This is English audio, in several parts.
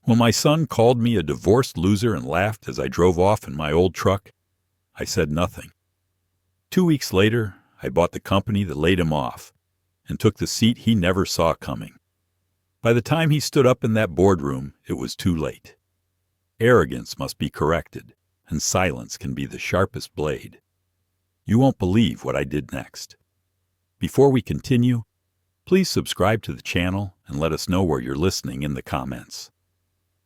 When my son called me a divorced loser and laughed as I drove off in my old truck, I said nothing. 2 weeks later, I bought the company that laid him off and took the seat he never saw coming. By the time he stood up in that boardroom, it was too late. Arrogance must be corrected, and silence can be the sharpest blade. You won't believe what I did next. Before we continue, please subscribe to the channel and let us know where you're listening in the comments.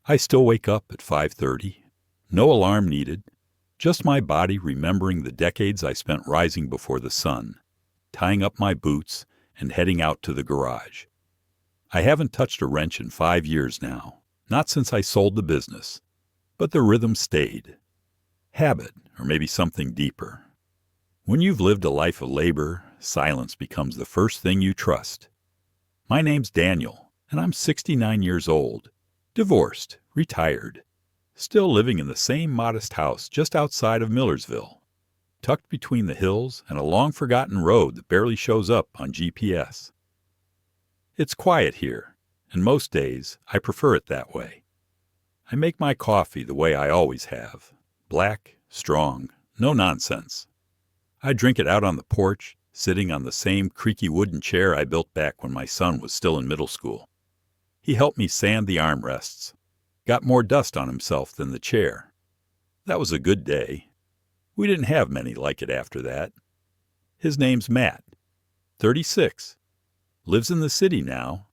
I still wake up at 5:30. No alarm needed. Just my body remembering the decades I spent rising before the sun, tying up my boots and heading out to the garage. I haven't touched a wrench in 5 years now, not since I sold the business, but the rhythm stayed. Habit, or maybe something deeper. When you've lived a life of labor, silence becomes the first thing you trust. My name's Daniel, and I'm 69 years old, divorced, retired, still living in the same modest house just outside of Millersville, tucked between the hills and a long-forgotten road that barely shows up on GPS. It's quiet here, and most days I prefer it that way. I make my coffee the way I always have, black, strong, no nonsense. I drink it out on the porch, sitting on the same creaky wooden chair I built back when my son was still in middle school. He helped me sand the armrests, got more dust on himself than the chair. That was a good day. We didn't have many like it after that. His name's Matt, 36. Lives in the city now,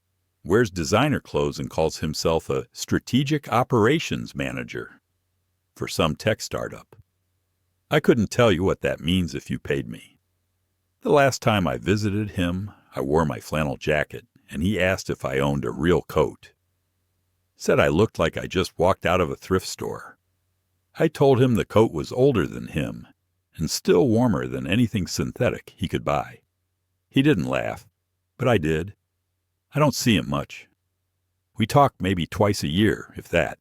wears designer clothes and calls himself a strategic operations manager for some tech startup. I couldn't tell you what that means if you paid me. The last time I visited him, I wore my flannel jacket, and he asked if I owned a real coat. Said I looked like I just walked out of a thrift store. I told him the coat was older than him and still warmer than anything synthetic he could buy. He didn't laugh, but I did. I don't see him much. We talk maybe twice a year, if that.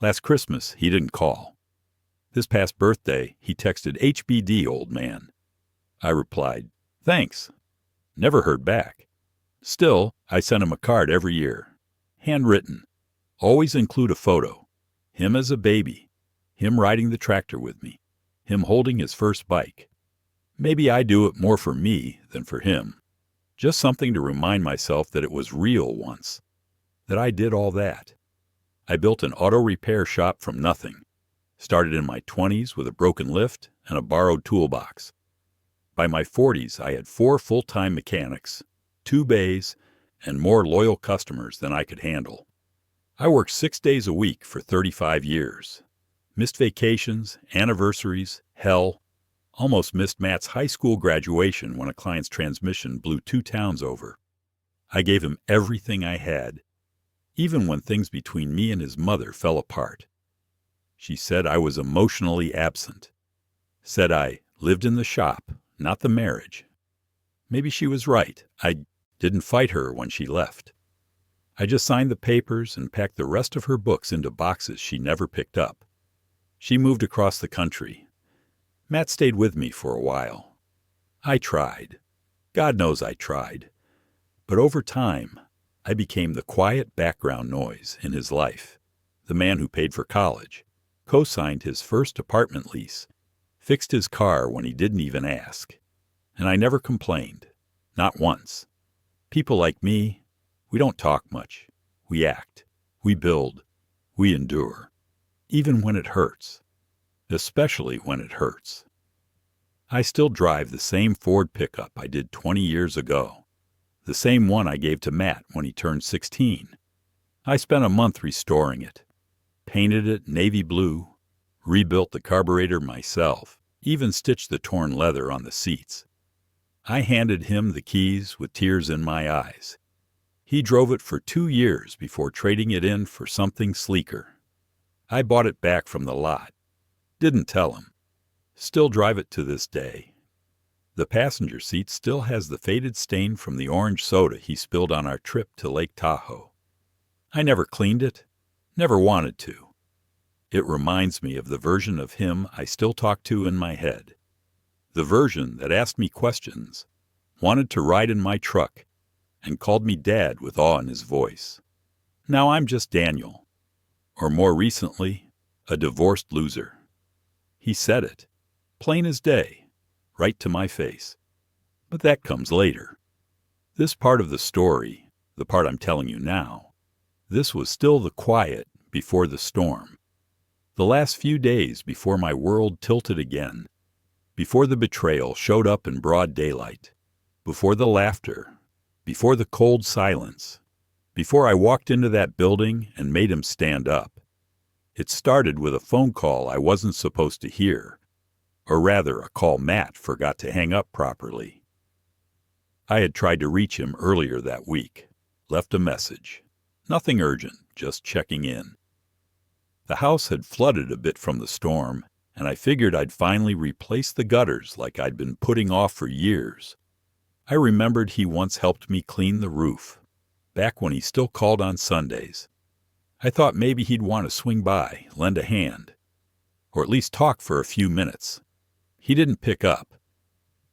Last Christmas, he didn't call. This past birthday, he texted HBD, old man. I replied, thanks. Never heard back. Still, I sent him a card every year. Handwritten. Always include a photo. Him as a baby. Him riding the tractor with me. Him holding his first bike. Maybe I do it more for me than for him. Just something to remind myself that it was real once. That I did all that. I built an auto repair shop from nothing. Started in my 20s with a broken lift and a borrowed toolbox. By my 40s, I had 4 full-time mechanics, 2 bays, and more loyal customers than I could handle. I worked 6 days a week for 35 years. Missed vacations, anniversaries, hell. Almost missed Matt's high school graduation when a client's transmission blew 2 towns over. I gave him everything I had, even when things between me and his mother fell apart. She said I was emotionally absent. Said I lived in the shop, not the marriage. Maybe she was right. I didn't fight her when she left. I just signed the papers and packed the rest of her books into boxes she never picked up. She moved across the country. Matt stayed with me for a while. I tried. God knows I tried. But over time, I became the quiet background noise in his life. The man who paid for college, co-signed his first apartment lease, fixed his car when he didn't even ask. And I never complained. Not once. People like me, we don't talk much. We act. We build. We endure. Even when it hurts. Especially when it hurts. I still drive the same Ford pickup I did 20 years ago. The same one I gave to Matt when he turned 16. I spent a month restoring it. Painted it navy blue. Rebuilt the carburetor myself. Even stitched the torn leather on the seats. I handed him the keys with tears in my eyes. He drove it for 2 years before trading it in for something sleeker. I bought it back from the lot. Didn't tell him. Still drive it to this day. The passenger seat still has the faded stain from the orange soda he spilled on our trip to Lake Tahoe. I never cleaned it. Never wanted to. It reminds me of the version of him I still talk to in my head. The version that asked me questions, wanted to ride in my truck, and called me Dad with awe in his voice. Now I'm just Daniel, or more recently, a divorced loser. He said it, plain as day, right to my face. But that comes later. This part of the story, the part I'm telling you now, this was still the quiet before the storm. The last few days before my world tilted again, before the betrayal showed up in broad daylight, before the laughter, before the cold silence, before I walked into that building and made him stand up. It started with a phone call I wasn't supposed to hear, or rather a call Matt forgot to hang up properly. I had tried to reach him earlier that week, left a message. Nothing urgent, just checking in. The house had flooded a bit from the storm, and I figured I'd finally replace the gutters like I'd been putting off for years. I remembered he once helped me clean the roof, back when he still called on Sundays. I thought maybe he'd want to swing by, lend a hand, or at least talk for a few minutes. He didn't pick up,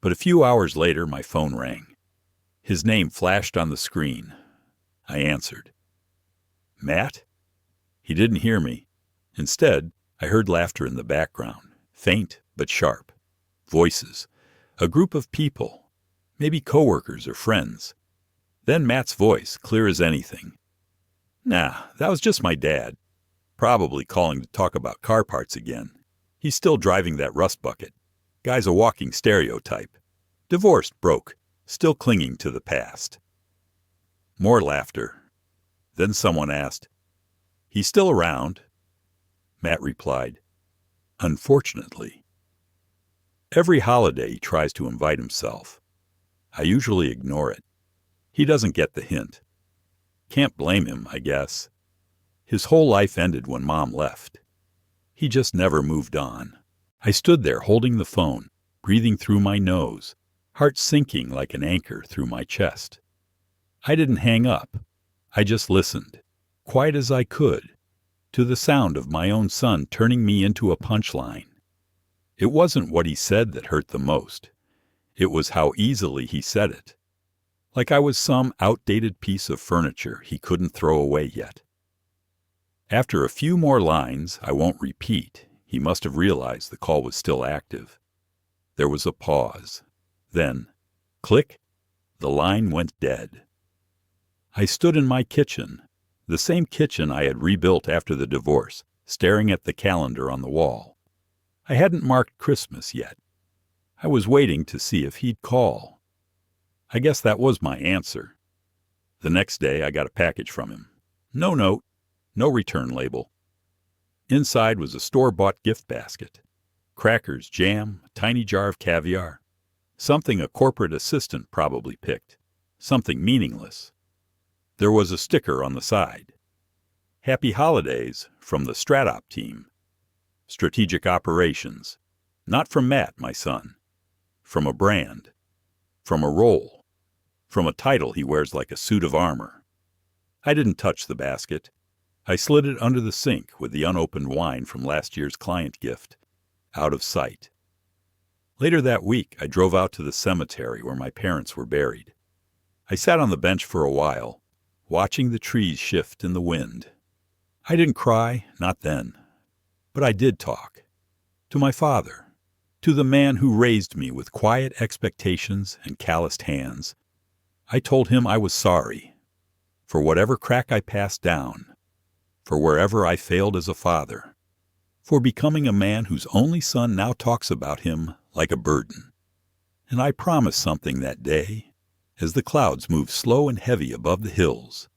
but a few hours later my phone rang. His name flashed on the screen. I answered. Matt? He didn't hear me. Instead, I heard laughter in the background, faint but sharp. Voices. A group of people, maybe coworkers or friends. Then Matt's voice, clear as anything. Nah, that was just my dad. Probably calling to talk about car parts again. He's still driving that rust bucket. Guy's a walking stereotype. Divorced, broke, still clinging to the past. More laughter. Then someone asked, He's still around? Matt replied, Unfortunately. Every holiday he tries to invite himself. I usually ignore it. He doesn't get the hint. Can't blame him, I guess. His whole life ended when Mom left. He just never moved on. I stood there holding the phone, breathing through my nose, heart sinking like an anchor through my chest. I didn't hang up. I just listened, quiet as I could, to the sound of my own son turning me into a punchline. It wasn't what he said that hurt the most. It was how easily he said it. Like I was some outdated piece of furniture he couldn't throw away yet. After a few more lines I won't repeat, he must have realized the call was still active. There was a pause. Then, click, the line went dead. I stood in my kitchen, the same kitchen I had rebuilt after the divorce, staring at the calendar on the wall. I hadn't marked Christmas yet. I was waiting to see if he'd call. I guess that was my answer. The next day I got a package from him. No note, no return label. Inside was a store-bought gift basket. Crackers, jam, a tiny jar of caviar. Something a corporate assistant probably picked. Something meaningless. There was a sticker on the side. Happy Holidays from the Stratop team. Strategic Operations. Not from Matt, my son. From a brand. From a role. From a title he wears like a suit of armor. I didn't touch the basket. I slid it under the sink with the unopened wine from last year's client gift. Out of sight. Later that week, I drove out to the cemetery where my parents were buried. I sat on the bench for a while, watching the trees shift in the wind. I didn't cry, not then. But I did talk. To my father. To the man who raised me with quiet expectations and calloused hands. I told him I was sorry. For whatever crack I passed down. For wherever I failed as a father. For becoming a man whose only son now talks about him like a burden. And I promised something that day, as the clouds moved slow and heavy above the hills.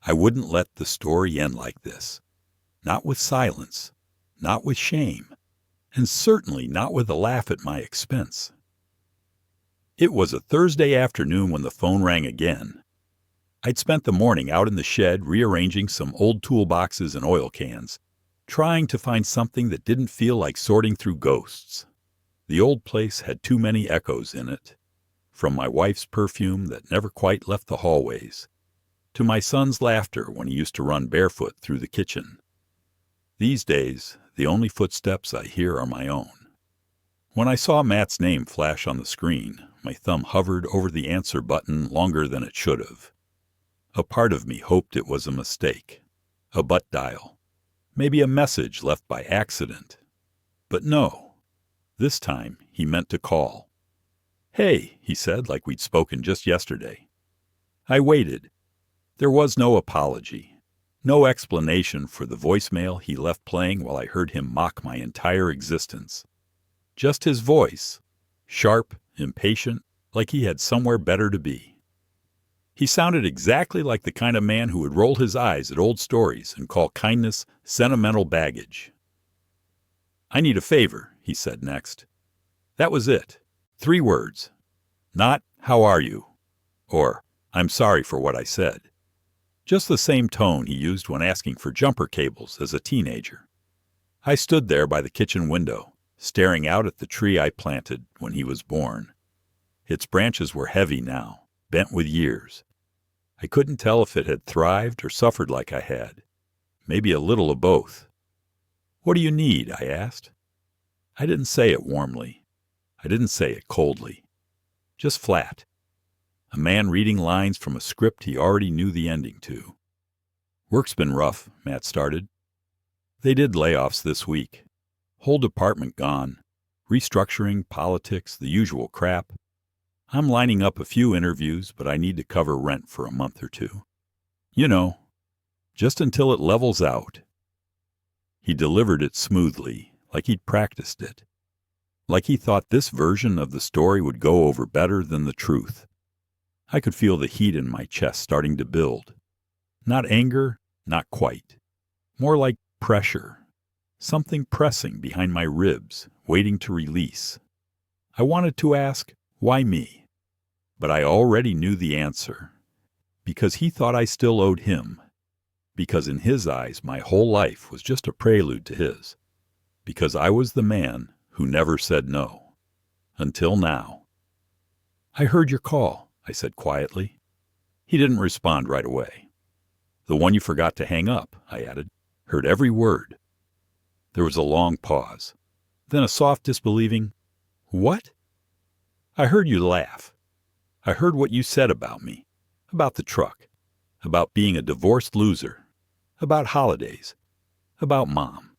I wouldn't let the story end like this. Not with silence, not with shame, and certainly not with a laugh at my expense. It was a Thursday afternoon when the phone rang again. I'd spent the morning out in the shed rearranging some old toolboxes and oil cans, trying to find something that didn't feel like sorting through ghosts. The old place had too many echoes in it, from my wife's perfume that never quite left the hallways, to my son's laughter when he used to run barefoot through the kitchen. These days, the only footsteps I hear are my own. When I saw Matt's name flash on the screen, my thumb hovered over the answer button longer than it should have. A part of me hoped it was a mistake, a butt dial, Maybe a message left by accident. But no, this time he meant to call. "Hey," he said, like we'd spoken just yesterday. I waited. There was no apology, no explanation for the voicemail he left playing while I heard him mock my entire existence. Just his voice, sharp, impatient, like he had somewhere better to be. He sounded exactly like the kind of man who would roll his eyes at old stories and call kindness sentimental baggage. "I need a favor," he said next. That was it. 3 words. Not, "How are you?" or "I'm sorry for what I said." Just the same tone he used when asking for jumper cables as a teenager. I stood there by the kitchen window, staring out at the tree I planted when he was born. Its branches were heavy now, bent with years. I couldn't tell if it had thrived or suffered like I had. Maybe a little of both. "What do you need?" I asked. I didn't say it warmly. I didn't say it coldly. Just flat. A man reading lines from a script he already knew the ending to. "Work's been rough," Matt started. "They did layoffs this week. Whole department gone. Restructuring, politics, the usual crap. I'm lining up a few interviews, but I need to cover rent for a month or 2. You know, just until it levels out." He delivered it smoothly, like he'd practiced it. Like he thought this version of the story would go over better than the truth. I could feel the heat in my chest starting to build. Not anger, not quite. More like pressure. Something pressing behind my ribs, waiting to release. I wanted to ask, why me? But I already knew the answer. Because he thought I still owed him. Because in his eyes my whole life was just a prelude to his. Because I was the man who never said no. Until now. "I heard your call," I said quietly. He didn't respond right away. "The one you forgot to hang up," I added. "Heard every word." There was a long pause. Then a soft, disbelieving, "What?" "I heard you laugh. I heard what you said about me. About the truck. About being a divorced loser. About holidays. About Mom."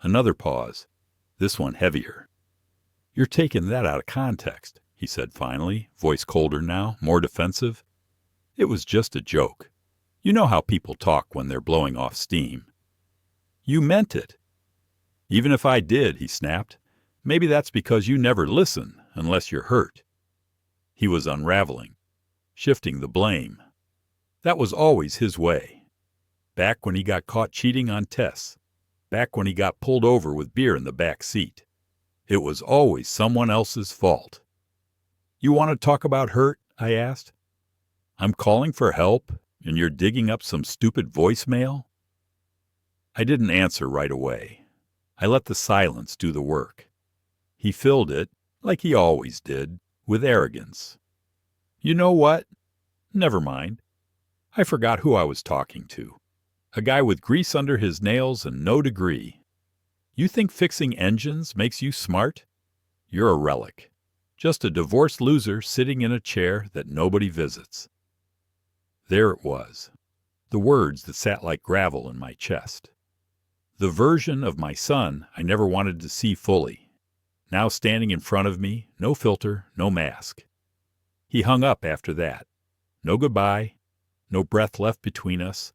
Another pause. This one heavier. "You're taking that out of context," he said finally, voice colder now, more defensive. "It was just a joke. You know how people talk when they're blowing off steam." "You meant it." "Even if I did," he snapped, "maybe that's because you never listen unless you're hurt." He was unraveling, shifting the blame. That was always his way. Back when he got caught cheating on tests. Back when he got pulled over with beer in the back seat. It was always someone else's fault. "You want to talk about hurt?" I asked. "I'm calling for help, and you're digging up some stupid voicemail?" I didn't answer right away. I let the silence do the work. He filled it, like he always did, with arrogance. "You know what? Never mind. I forgot who I was talking to. A guy with grease under his nails and no degree. You think fixing engines makes you smart? You're a relic. Just a divorced loser sitting in a chair that nobody visits." There it was. The words that sat like gravel in my chest. The version of my son I never wanted to see fully. Now standing in front of me, no filter, no mask. He hung up after that. No goodbye, no breath left between us.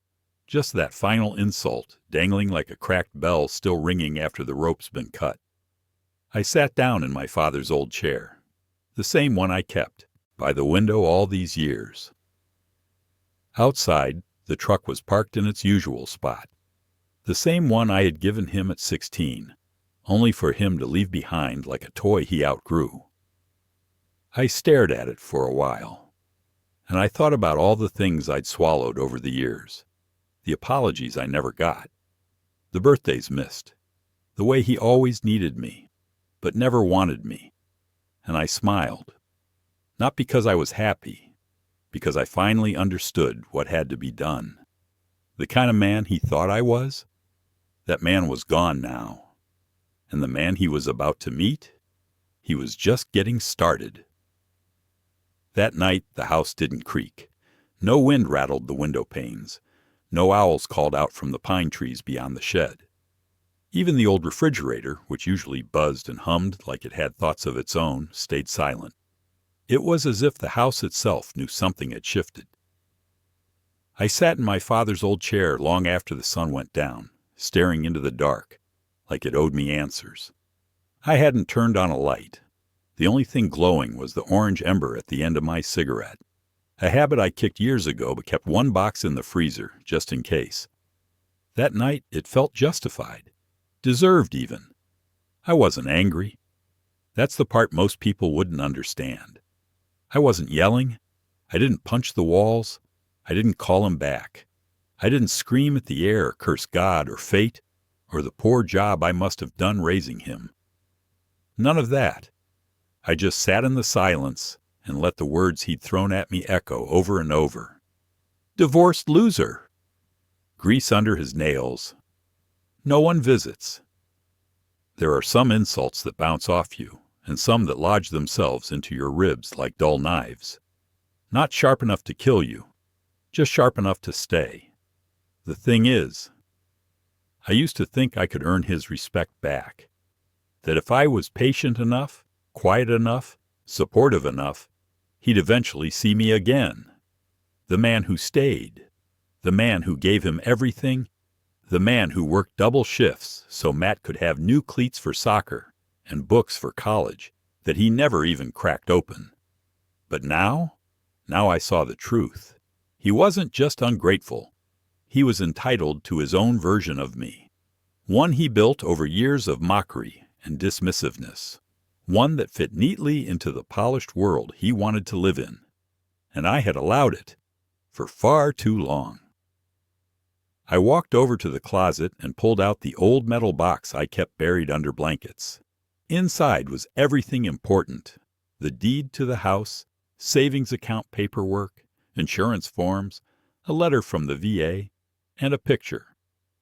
Just that final insult, dangling like a cracked bell still ringing after the rope's been cut. I sat down in my father's old chair, the same one I kept, by the window all these years. Outside, the truck was parked in its usual spot, the same one I had given him at 16, only for him to leave behind like a toy he outgrew. I stared at it for a while, and I thought about all the things I'd swallowed over the years. The apologies I never got. The birthdays missed. The way he always needed me, but never wanted me. And I smiled. Not because I was happy, because I finally understood what had to be done. The kind of man he thought I was, that man was gone now. And the man he was about to meet, he was just getting started. That night the house didn't creak. No wind rattled the window panes. No owls called out from the pine trees beyond the shed. Even the old refrigerator, which usually buzzed and hummed like it had thoughts of its own, stayed silent. It was as if the house itself knew something had shifted. I sat in my father's old chair long after the sun went down, staring into the dark, like it owed me answers. I hadn't turned on a light. The only thing glowing was the orange ember at the end of my cigarette, a habit I kicked years ago but kept one box in the freezer, just in case. That night it felt justified, deserved even. I wasn't angry. That's the part most people wouldn't understand. I wasn't yelling. I didn't punch the walls. I didn't call him back. I didn't scream at the air or curse God or fate or the poor job I must have done raising him. None of that. I just sat in the silence and let the words he'd thrown at me echo over and over. Divorced loser. Grease under his nails. No one visits. There are some insults that bounce off you, and some that lodge themselves into your ribs like dull knives. Not sharp enough to kill you, just sharp enough to stay. The thing is, I used to think I could earn his respect back. That if I was patient enough, quiet enough, supportive enough, he'd eventually see me again. The man who stayed. The man who gave him everything. The man who worked double shifts so Matt could have new cleats for soccer and books for college that he never even cracked open. But now I saw the truth. He wasn't just ungrateful. He was entitled to his own version of me. One he built over years of mockery and dismissiveness. One that fit neatly into the polished world he wanted to live in. And I had allowed it for far too long. I walked over to the closet and pulled out the old metal box I kept buried under blankets. Inside was everything important. The deed to the house, savings account paperwork, insurance forms, a letter from the VA, and a picture.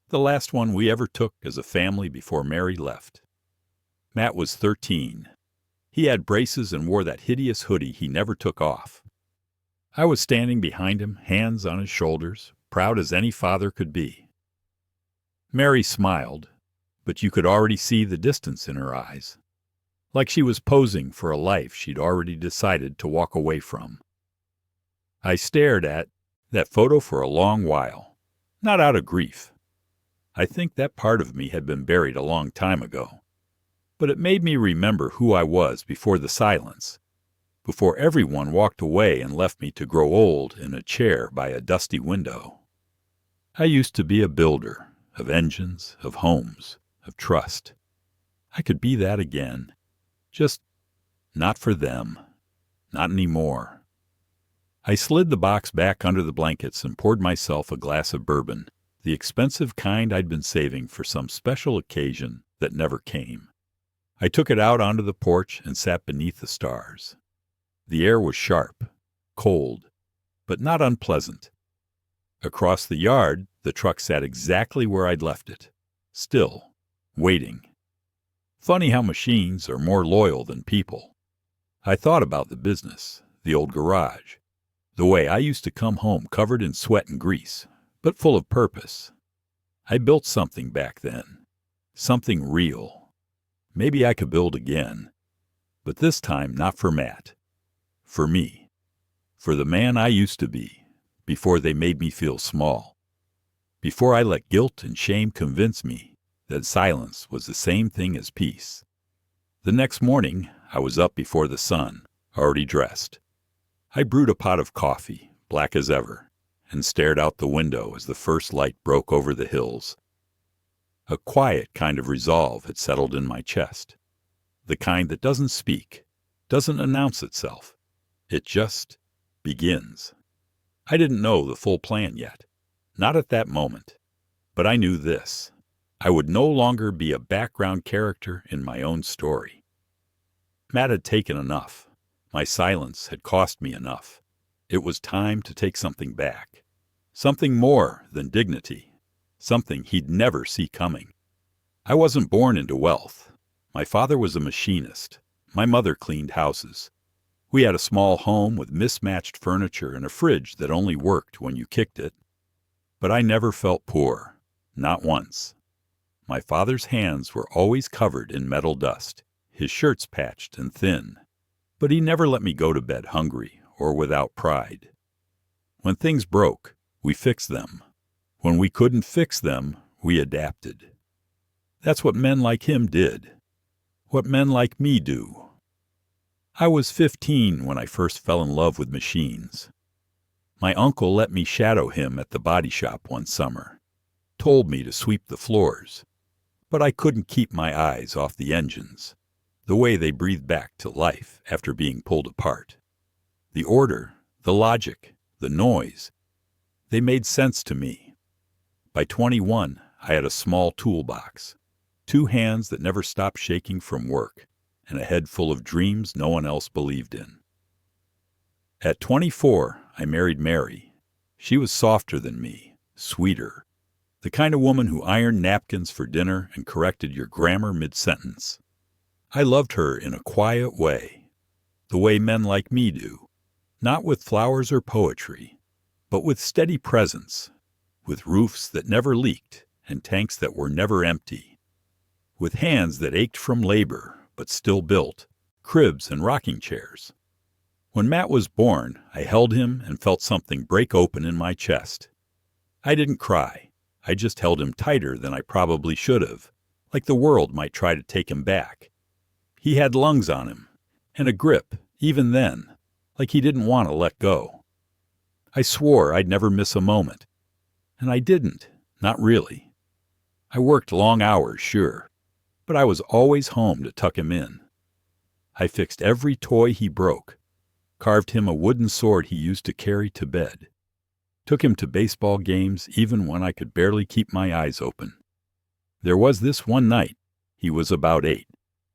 The last one we ever took as a family before Mary left. Matt was 13. He had braces and wore that hideous hoodie he never took off. I was standing behind him, hands on his shoulders, proud as any father could be. Mary smiled, but you could already see the distance in her eyes, like she was posing for a life she'd already decided to walk away from. I stared at that photo for a long while, not out of grief. I think that part of me had been buried a long time ago, but it made me remember who I was before the silence, before everyone walked away and left me to grow old in a chair by a dusty window. I used to be a builder of engines, of homes, of trust. I could be that again, just not for them, not anymore. I slid the box back under the blankets and poured myself a glass of bourbon, the expensive kind I'd been saving for some special occasion that never came. I took it out onto the porch and sat beneath the stars. The air was sharp, cold, but not unpleasant. Across the yard, the truck sat exactly where I'd left it, still, waiting. Funny how machines are more loyal than people. I thought about the business, the old garage, the way I used to come home covered in sweat and grease, but full of purpose. I built something back then, something real. Maybe I could build again, but this time not for Matt. For me. For the man I used to be, before they made me feel small. Before I let guilt and shame convince me that silence was the same thing as peace. The next morning, I was up before the sun, already dressed. I brewed a pot of coffee, black as ever, and stared out the window as the first light broke over the hills. A quiet kind of resolve had settled in my chest. The kind that doesn't speak, doesn't announce itself. It just begins. I didn't know the full plan yet, not at that moment, but I knew this. I would no longer be a background character in my own story. Matt had taken enough. My silence had cost me enough. It was time to take something back, something more than dignity, something he'd never see coming. I wasn't born into wealth. My father was a machinist. My mother cleaned houses. We had a small home with mismatched furniture and a fridge that only worked when you kicked it. But I never felt poor. Not once. My father's hands were always covered in metal dust, his shirts patched and thin. But he never let me go to bed hungry or without pride. When things broke, we fixed them. When we couldn't fix them, we adapted. That's what men like him did. What men like me do. I was 15 when I first fell in love with machines. My uncle let me shadow him at the body shop one summer. Told me to sweep the floors. But I couldn't keep my eyes off the engines, the way they breathed back to life after being pulled apart. The order, the logic, the noise, they made sense to me. By 21, I had a small toolbox, 2 hands that never stopped shaking from work, and a head full of dreams no one else believed in. At 24, I married Mary. She was softer than me, sweeter, the kind of woman who ironed napkins for dinner and corrected your grammar mid-sentence. I loved her in a quiet way, the way men like me do, not with flowers or poetry, but with steady presence, with roofs that never leaked and tanks that were never empty, with hands that ached from labor but still built, cribs and rocking chairs. When Matt was born, I held him and felt something break open in my chest. I didn't cry. I just held him tighter than I probably should have, like the world might try to take him back. He had lungs on him, and a grip, even then, like he didn't want to let go. I swore I'd never miss a moment. And I didn't, not really. I worked long hours, sure, but I was always home to tuck him in. I fixed every toy he broke, carved him a wooden sword he used to carry to bed, took him to baseball games even when I could barely keep my eyes open. There was this one night, he was about 8,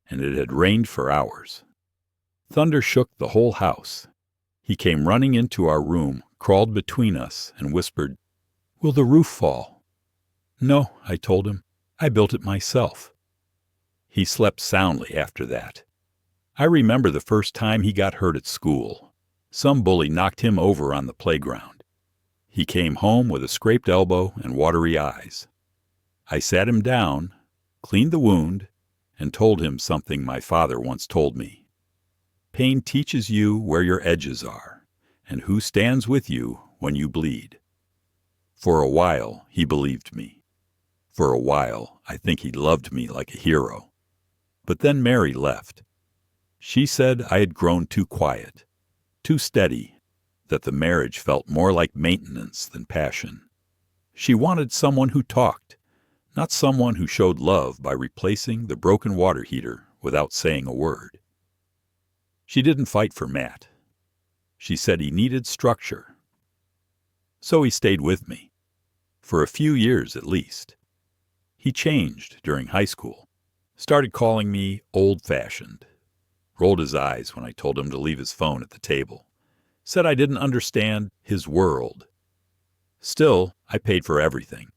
and it had rained for hours. Thunder shook the whole house. He came running into our room, crawled between us, and whispered, "Will the roof fall?" "No," I told him. "I built it myself." He slept soundly after that. I remember the first time he got hurt at school. Some bully knocked him over on the playground. He came home with a scraped elbow and watery eyes. I sat him down, cleaned the wound, and told him something my father once told me. Pain teaches you where your edges are, and who stands with you when you bleed. For a while, he believed me. For a while, I think he loved me like a hero. But then Mary left. She said I had grown too quiet, too steady, that the marriage felt more like maintenance than passion. She wanted someone who talked, not someone who showed love by replacing the broken water heater without saying a word. She didn't fight for Matt. She said he needed structure. So he stayed with me, for a few years at least. He changed during high school, started calling me old-fashioned, rolled his eyes when I told him to leave his phone at the table, said I didn't understand his world. Still, I paid for everything.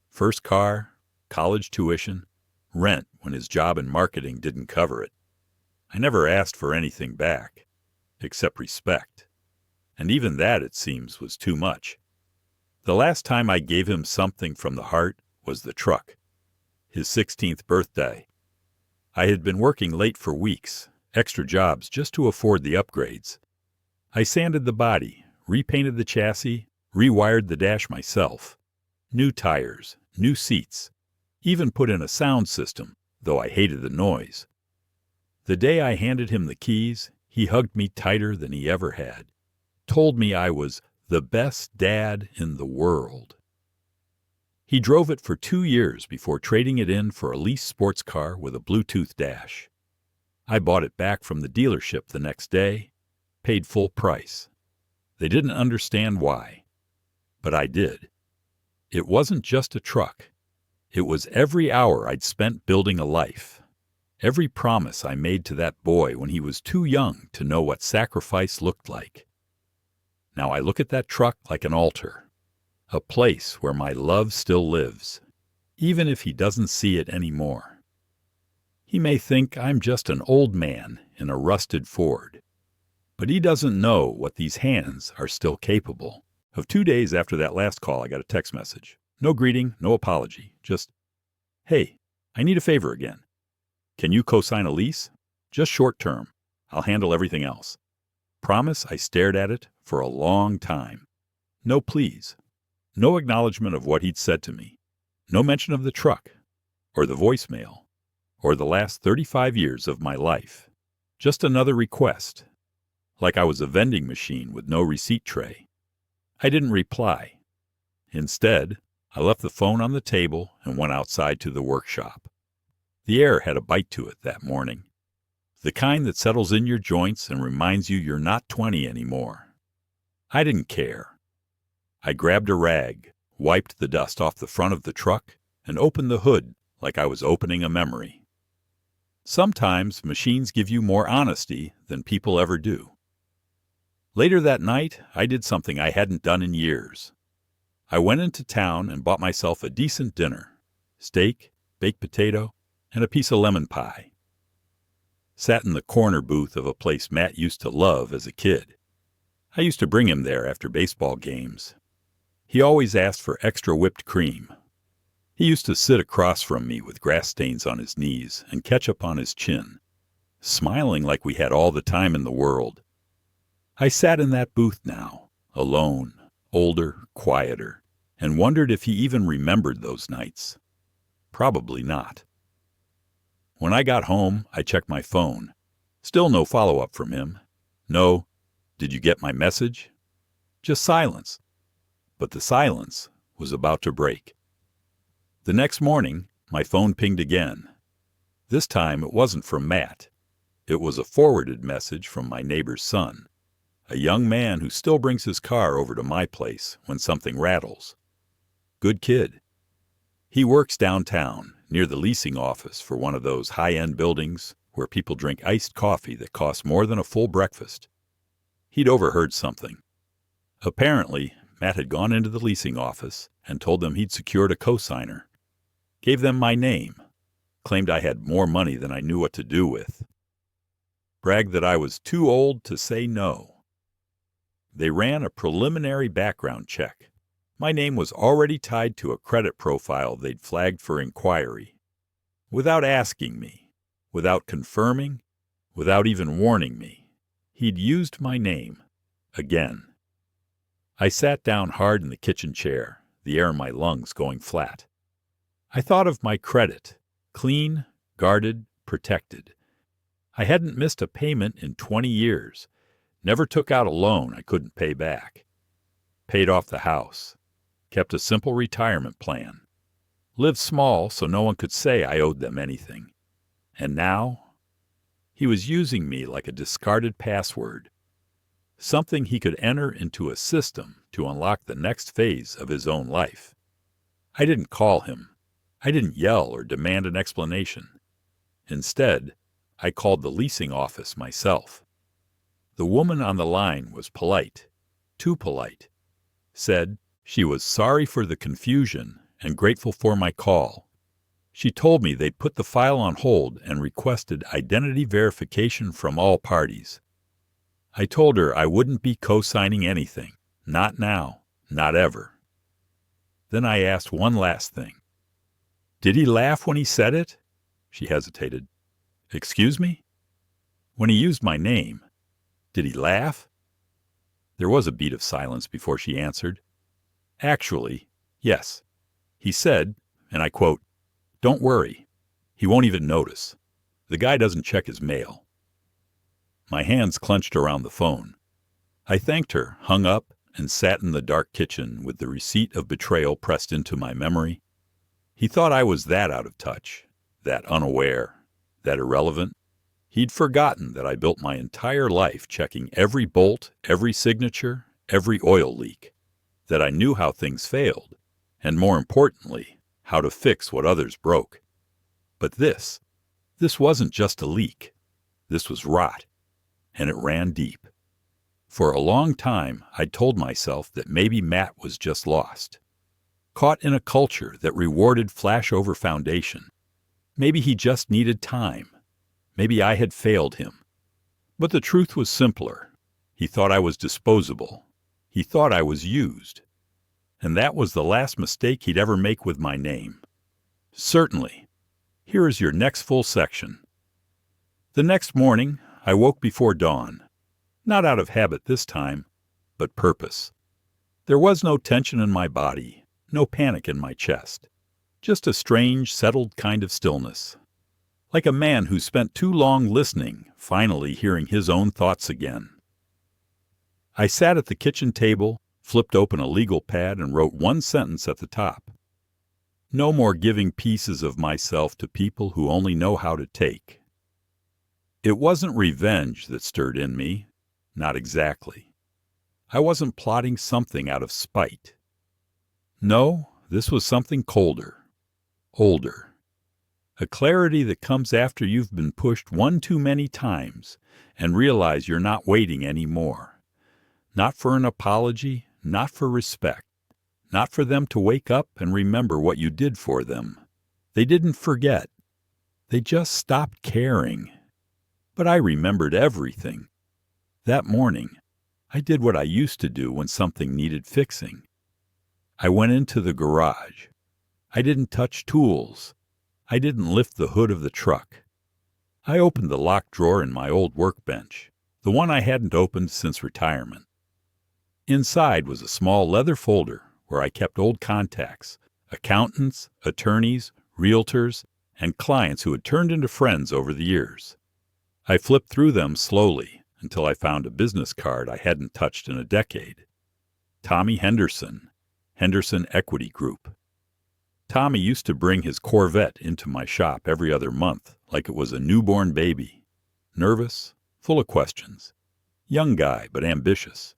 First car, college tuition, rent when his job in marketing didn't cover it. I never asked for anything back, except respect. And even that, it seems, was too much. The last time I gave him something from the heart was the truck, his 16th birthday. I had been working late for weeks, extra jobs just to afford the upgrades. I sanded the body, repainted the chassis, rewired the dash myself. New tires, new seats, even put in a sound system, though I hated the noise. The day I handed him the keys, he hugged me tighter than he ever had, told me I was the best dad in the world. He drove it for 2 years before trading it in for a leased sports car with a Bluetooth dash. I bought it back from the dealership the next day, paid full price. They didn't understand why, but I did. It wasn't just a truck. It was every hour I'd spent building a life, every promise I made to that boy when he was too young to know what sacrifice looked like. Now I look at that truck like an altar, a place where my love still lives, even if he doesn't see it anymore. He may think I'm just an old man in a rusted Ford, but he doesn't know what these hands are still capable Of 2 days after that last call, I got a text message. No greeting, no apology, just, "Hey, I need a favor again. Can you co-sign a lease? Just short term. I'll handle everything else." Promise. I stared at it for a long time. No please. No acknowledgement of what he'd said to me. No mention of the truck, or the voicemail, or the last 35 years of my life. Just another request, like I was a vending machine with no receipt tray. I didn't reply. Instead, I left the phone on the table and went outside to the workshop. The air had a bite to it that morning, the kind that settles in your joints and reminds you you're not 20 anymore. I didn't care. I grabbed a rag, wiped the dust off the front of the truck, and opened the hood like I was opening a memory. Sometimes machines give you more honesty than people ever do. Later that night, I did something I hadn't done in years. I went into town and bought myself a decent dinner: steak, baked potato, and a piece of lemon pie. Sat in the corner booth of a place Matt used to love as a kid. I used to bring him there after baseball games. He always asked for extra whipped cream. He used to sit across from me with grass stains on his knees and ketchup on his chin, smiling like we had all the time in the world. I sat in that booth now, alone, older, quieter, and wondered if he even remembered those nights. Probably not. When I got home, I checked my phone. Still no follow-up from him. No, "Did you get my message?" Just silence. But the silence was about to break. The next morning, my phone pinged again. This time it wasn't from Matt. It was a forwarded message from my neighbor's son, a young man who still brings his car over to my place when something rattles. Good kid. He works downtown, near the leasing office for one of those high-end buildings where people drink iced coffee that costs more than a full breakfast. He'd overheard something. Apparently, Matt had gone into the leasing office and told them he'd secured a cosigner. Gave them my name. Claimed I had more money than I knew what to do with. Bragged that I was too old to say no. They ran a preliminary background check. My name was already tied to a credit profile they'd flagged for inquiry. Without asking me, without confirming, without even warning me, he'd used my name. Again. I sat down hard in the kitchen chair, the air in my lungs going flat. I thought of my credit, clean, guarded, protected. I hadn't missed a payment in 20 years, never took out a loan I couldn't pay back. Paid off the house, kept a simple retirement plan, lived small so no one could say I owed them anything. And now, he was using me like a discarded password, something he could enter into a system to unlock the next phase of his own life. I didn't call him. I didn't yell or demand an explanation. Instead, I called the leasing office myself. The woman on the line was polite, too polite. Said she was sorry for the confusion and grateful for my call. She told me they'd put the file on hold and requested identity verification from all parties. I told her I wouldn't be co-signing anything. Not now, not ever. Then I asked one last thing. Did he laugh when he said it? She hesitated. Excuse me? When he used my name, did he laugh? There was a beat of silence before she answered. Actually, yes. He said, and I quote, "Don't worry. He won't even notice. The guy doesn't check his mail." My hands clenched around the phone. I thanked her, hung up, and sat in the dark kitchen with the receipt of betrayal pressed into my memory. He thought I was that out of touch, that unaware, that irrelevant. He'd forgotten that I built my entire life checking every bolt, every signature, every oil leak, that I knew how things failed, and more importantly, how to fix what others broke. But this wasn't just a leak. This was rot, and it ran deep. For a long time, I'd told myself that maybe Matt was just lost, caught in a culture that rewarded flashover foundation. Maybe he just needed time. Maybe I had failed him. But the truth was simpler. He thought I was disposable. He thought I was used. And that was the last mistake he'd ever make with my name. Certainly. Here is your next full section. The next morning, I woke before dawn. Not out of habit this time, but purpose. There was no tension in my body, no panic in my chest. Just a strange, settled kind of stillness. Like a man who spent too long listening, finally hearing his own thoughts again. I sat at the kitchen table, flipped open a legal pad, and wrote one sentence at the top. No more giving pieces of myself to people who only know how to take. It wasn't revenge that stirred in me. Not exactly. I wasn't plotting something out of spite. No, this was something colder, older. A clarity that comes after you've been pushed one too many times and realize you're not waiting anymore. Not for an apology, not for respect, not for them to wake up and remember what you did for them. They didn't forget. They just stopped caring. But I remembered everything. That morning, I did what I used to do when something needed fixing. I went into the garage. I didn't touch tools. I didn't lift the hood of the truck. I opened the locked drawer in my old workbench, the one I hadn't opened since retirement. Inside was a small leather folder where I kept old contacts, accountants, attorneys, realtors, and clients who had turned into friends over the years. I flipped through them slowly until I found a business card I hadn't touched in a decade. Tommy Henderson, Henderson Equity Group. Tommy used to bring his Corvette into my shop every other month like it was a newborn baby. Nervous, full of questions. Young guy, but ambitious.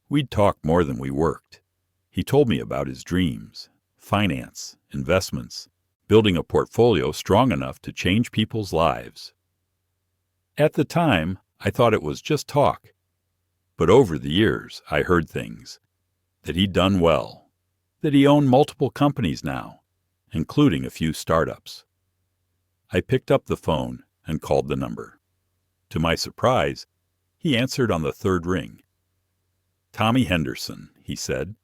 We'd talk more than we worked. He told me about his dreams, finance, investments, building a portfolio strong enough to change people's lives. At the time, I thought it was just talk. But over the years, I heard things. That he'd done well. That he owned multiple companies now, including a few startups. I picked up the phone and called the number. To my surprise, he answered on the third ring. Tommy Henderson, he said,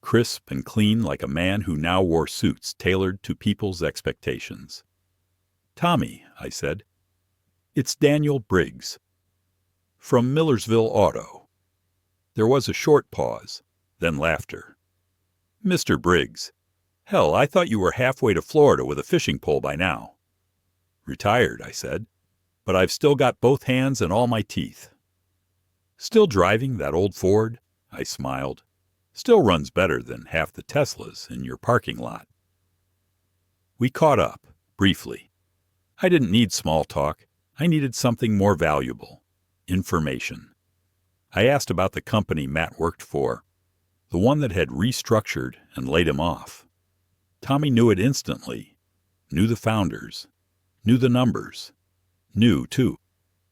crisp and clean like a man who now wore suits tailored to people's expectations. Tommy, I said. It's Daniel Briggs. From Millersville Auto. There was a short pause, then laughter. Mr. Briggs. Hell, I thought you were halfway to Florida with a fishing pole by now. Retired, I said, but I've still got both hands and all my teeth. Still driving that old Ford? I smiled. Still runs better than half the Teslas in your parking lot. We caught up, briefly. I didn't need small talk. I needed something more valuable. Information. I asked about the company Matt worked for, the one that had restructured and laid him off. Tommy knew it instantly, knew the founders, knew the numbers, knew, too,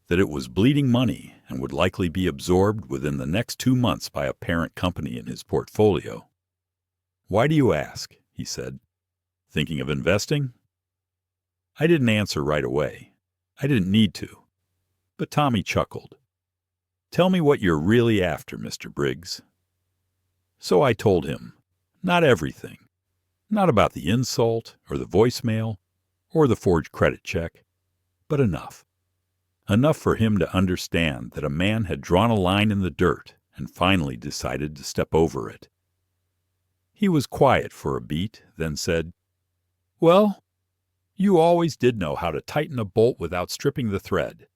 that it was bleeding money and would likely be absorbed within the next 2 months by a parent company in his portfolio. Why do you ask? He said. Thinking of investing? I didn't answer right away. I didn't need to. But Tommy chuckled. Tell me what you're really after, Mr. Briggs. So I told him, not everything. Not about the insult or the voicemail or the forged credit check, but enough. Enough for him to understand that a man had drawn a line in the dirt and finally decided to step over it. He was quiet for a beat, then said, Well, you always did know how to tighten a bolt without stripping the thread.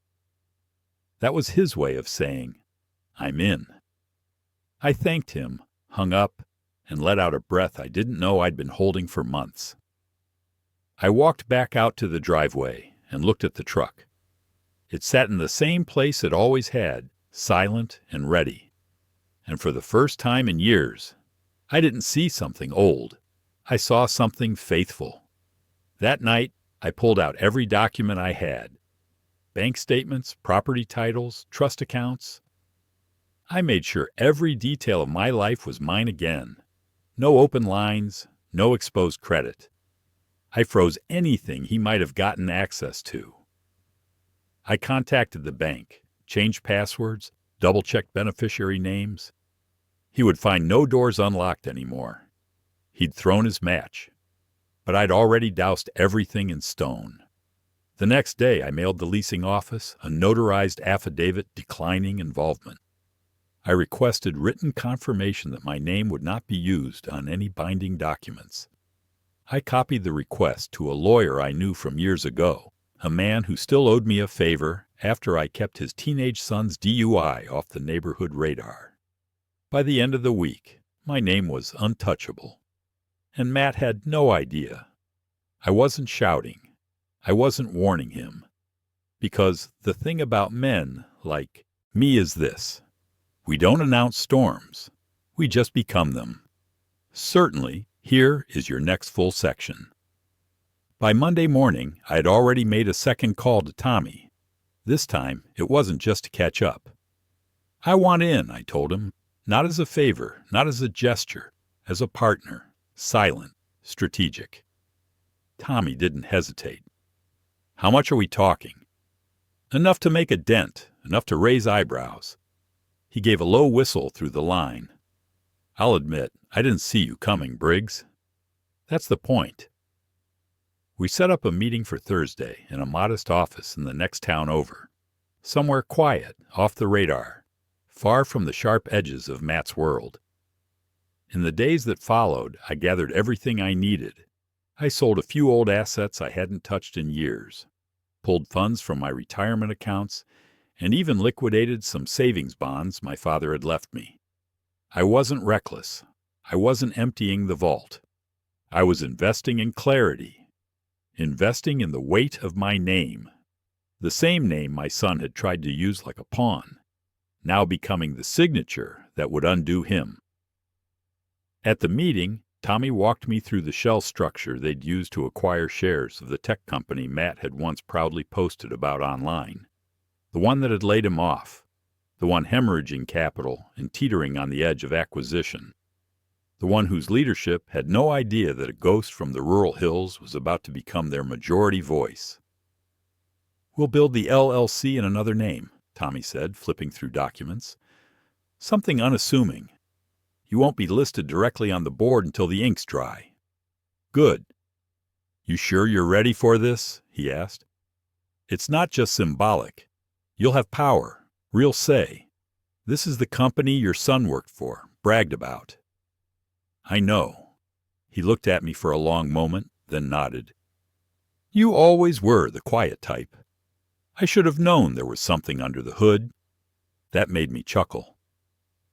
That was his way of saying, I'm in. I thanked him, hung up, and let out a breath I didn't know I'd been holding for months. I walked back out to the driveway and looked at the truck. It sat in the same place it always had, silent and ready. And for the first time in years, I didn't see something old. I saw something faithful. That night, I pulled out every document I had. Bank statements, property titles, trust accounts. I made sure every detail of my life was mine again. No open lines, no exposed credit. I froze anything he might have gotten access to. I contacted the bank, changed passwords, double-checked beneficiary names. He would find no doors unlocked anymore. He'd thrown his match, but I'd already doused everything in stone. The next day, I mailed the leasing office a notarized affidavit declining involvement. I requested written confirmation that my name would not be used on any binding documents. I copied the request to a lawyer I knew from years ago, a man who still owed me a favor after I kept his teenage son's DUI off the neighborhood radar. By the end of the week, my name was untouchable, and Matt had no idea. I wasn't shouting. I wasn't warning him. Because the thing about men like me is this: we don't announce storms. We just become them. Certainly, here is your next full section. By Monday morning, I had already made a second call to Tommy. This time, it wasn't just to catch up. I want in, I told him, not as a favor, not as a gesture, as a partner, silent, strategic. Tommy didn't hesitate. How much are we talking? Enough to make a dent, enough to raise eyebrows. He gave a low whistle through the line. I'll admit, I didn't see you coming, Briggs. That's the point. We set up a meeting for Thursday in a modest office in the next town over, somewhere quiet, off the radar, far from the sharp edges of Matt's world. In the days that followed, I gathered everything I needed. I sold a few old assets I hadn't touched in years, pulled funds from my retirement accounts, and even liquidated some savings bonds my father had left me. I wasn't reckless. I wasn't emptying the vault. I was investing in clarity, investing in the weight of my name, the same name my son had tried to use like a pawn, now becoming the signature that would undo him. At the meeting, Tommy walked me through the shell structure they'd used to acquire shares of the tech company Matt had once proudly posted about online, the one that had laid him off, the one hemorrhaging capital and teetering on the edge of acquisition, the one whose leadership had no idea that a ghost from the rural hills was about to become their majority voice. We'll build the LLC in another name, Tommy said, flipping through documents. Something unassuming. You won't be listed directly on the board until the ink's dry. Good. You sure you're ready for this? He asked. It's not just symbolic. You'll have power, real say. This is the company your son worked for, bragged about. I know. He looked at me for a long moment, then nodded. You always were the quiet type. I should have known there was something under the hood. That made me chuckle.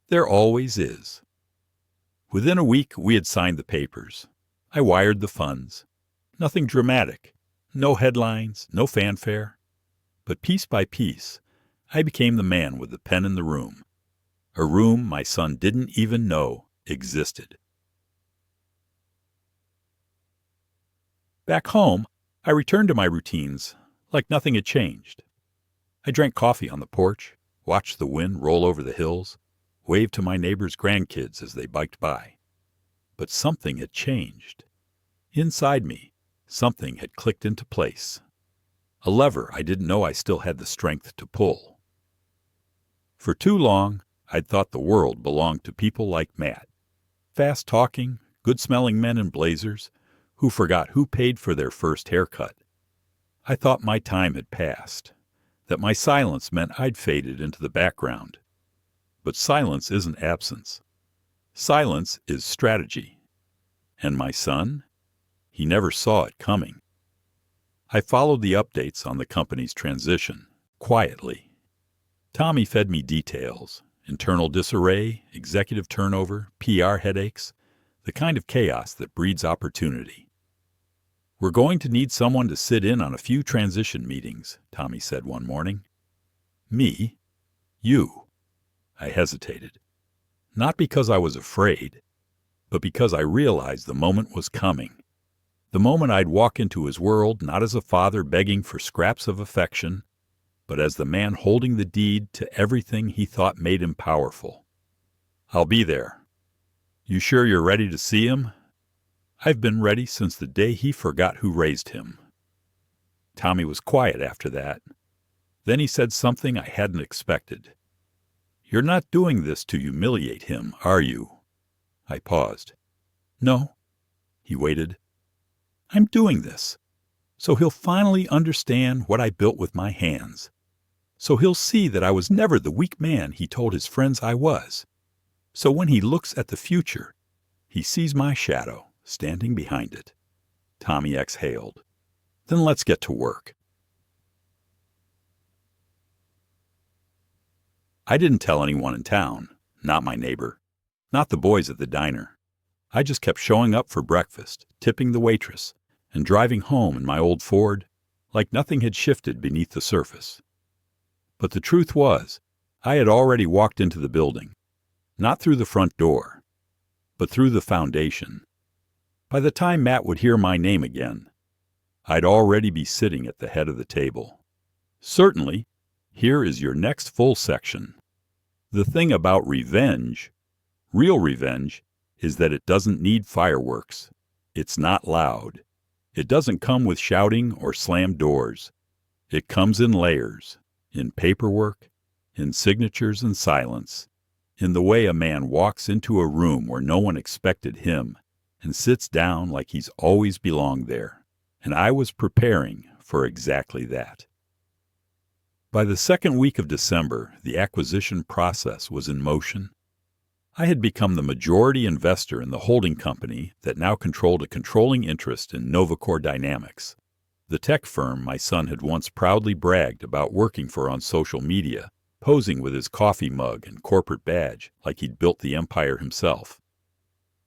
There always is. Within a week, we had signed the papers. I wired the funds. Nothing dramatic. No headlines, no fanfare. But piece by piece, I became the man with the pen in the room. A room my son didn't even know existed. Back home, I returned to my routines like nothing had changed. I drank coffee on the porch, watched the wind roll over the hills, waved to my neighbors' grandkids as they biked by. But something had changed. Inside me, something had clicked into place. A lever I didn't know I still had the strength to pull. For too long, I'd thought the world belonged to people like Matt. Fast-talking, good-smelling men in blazers who forgot who paid for their first haircut. I thought my time had passed, that my silence meant I'd faded into the background. But silence isn't absence. Silence is strategy. And my son? He never saw it coming. I followed the updates on the company's transition, quietly. Tommy fed me details, internal disarray, executive turnover, PR headaches, the kind of chaos that breeds opportunity. We're going to need someone to sit in on a few transition meetings, Tommy said one morning. Me? You? I hesitated. Not because I was afraid, but because I realized the moment was coming. The moment I'd walk into his world not as a father begging for scraps of affection, but as the man holding the deed to everything he thought made him powerful. I'll be there. You sure you're ready to see him? I've been ready since the day he forgot who raised him. Tommy was quiet after that. Then he said something I hadn't expected. You're not doing this to humiliate him, are you? I paused. No. He waited. I'm doing this so he'll finally understand what I built with my hands. So he'll see that I was never the weak man he told his friends I was. So when he looks at the future, he sees my shadow standing behind it. Tommy exhaled. Then let's get to work. I didn't tell anyone in town, not my neighbor, not the boys at the diner. I just kept showing up for breakfast, tipping the waitress, and driving home in my old Ford like nothing had shifted beneath the surface. But the truth was, I had already walked into the building, not through the front door, but through the foundation. By the time Matt would hear my name again, I'd already be sitting at the head of the table. Certainly, here is your next full section. The thing about revenge, real revenge, is that it doesn't need fireworks. It's not loud. It doesn't come with shouting or slammed doors. It comes in layers, in paperwork, in signatures and silence, in the way a man walks into a room where no one expected him and sits down like he's always belonged there. And I was preparing for exactly that. By the second week of December, the acquisition process was in motion. I had become the majority investor in the holding company that now controlled a controlling interest in Novacore Dynamics, the tech firm my son had once proudly bragged about working for on social media, posing with his coffee mug and corporate badge like he'd built the empire himself.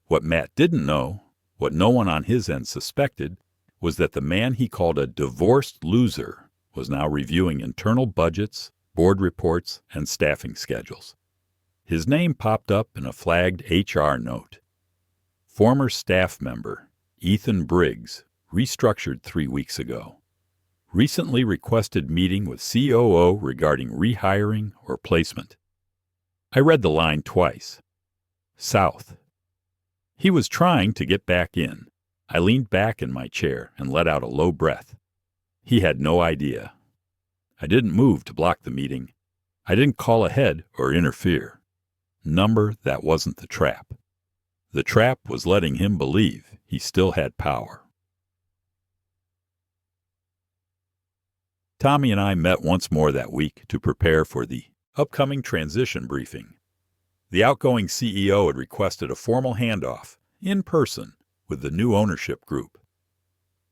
What Matt didn't know, what no one on his end suspected, was that the man he called a divorced loser was now reviewing internal budgets, board reports, and staffing schedules. His name popped up in a flagged HR note. Former staff member Ethan Briggs restructured 3 weeks ago. Recently requested meeting with COO regarding rehiring or placement. I read the line twice. South. He was trying to get back in. I leaned back in my chair and let out a low breath. He had no idea. I didn't move to block the meeting. I didn't call ahead or interfere. Number, that wasn't the trap. The trap was letting him believe he still had power. Tommy and I met once more that week to prepare for the upcoming transition briefing. The outgoing CEO had requested a formal handoff, in person, with the new ownership group.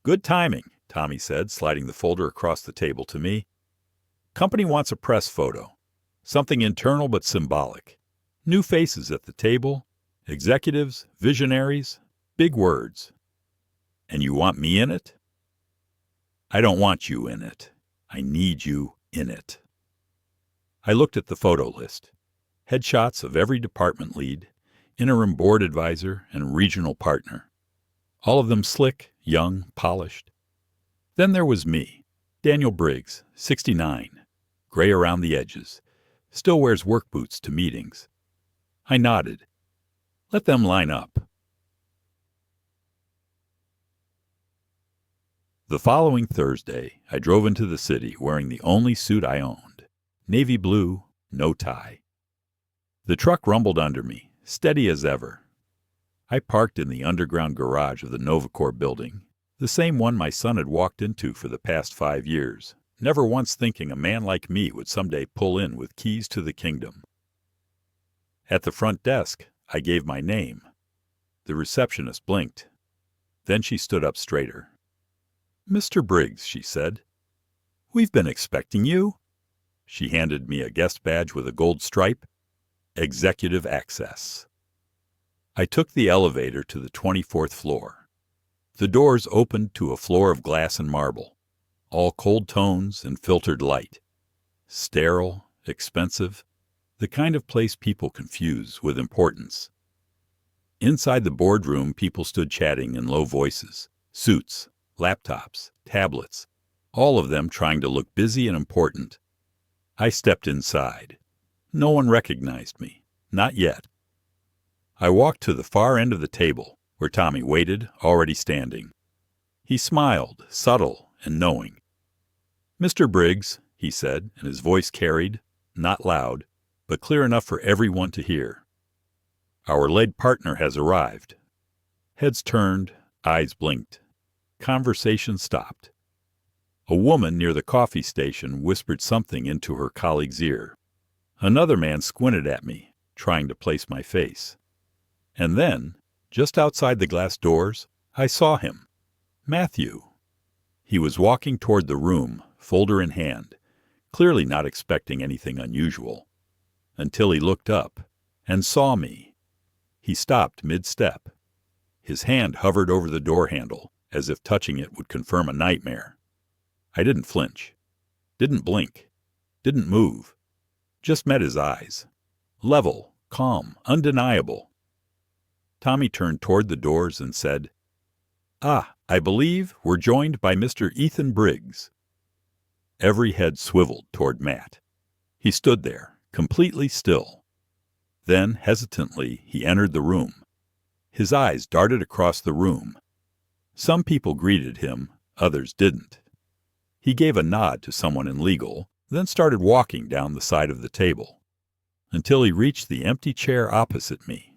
Good timing, Tommy said, sliding the folder across the table to me. Company wants a press photo. Something internal but symbolic. New faces at the table, executives, visionaries, big words. And you want me in it? I don't want you in it. I need you in it. I looked at the photo list. Headshots of every department lead, interim board advisor, and regional partner. All of them slick, young, polished. Then there was me, Daniel Briggs, 69, gray around the edges, still wears work boots to meetings. I nodded. Let them line up. The following Thursday, I drove into the city wearing the only suit I owned, navy blue, no tie. The truck rumbled under me, steady as ever. I parked in the underground garage of the Novacore building, the same one my son had walked into for the past 5 years, never once thinking a man like me would someday pull in with keys to the kingdom. At the front desk, I gave my name. The receptionist blinked. Then she stood up straighter. Mr. Briggs, she said. We've been expecting you. She handed me a guest badge with a gold stripe. Executive access. I took the elevator to the 24th floor. The doors opened to a floor of glass and marble, all cold tones and filtered light. Sterile, expensive, the kind of place people confuse with importance. Inside the boardroom, people stood chatting in low voices, suits, laptops, tablets, all of them trying to look busy and important. I stepped inside. No one recognized me, not yet. I walked to the far end of the table, where Tommy waited, already standing. He smiled, subtle and knowing. Mr. Briggs, he said, and his voice carried, not loud, but clear enough for everyone to hear. Our lead partner has arrived. Heads turned, eyes blinked. Conversation stopped. A woman near the coffee station whispered something into her colleague's ear. Another man squinted at me, trying to place my face. And then, just outside the glass doors, I saw him. Matthew. He was walking toward the room, folder in hand, clearly not expecting anything unusual, until he looked up and saw me. He stopped mid-step. His hand hovered over the door handle, as if touching it would confirm a nightmare. I didn't flinch, didn't blink, didn't move, just met his eyes. Level, calm, undeniable. Tommy turned toward the doors and said, "Ah, I believe we're joined by Mr. Ethan Briggs." Every head swiveled toward Matt. He stood there, completely still. Then, hesitantly, he entered the room. His eyes darted across the room. Some people greeted him, others didn't. He gave a nod to someone in legal, then started walking down the side of the table, until he reached the empty chair opposite me.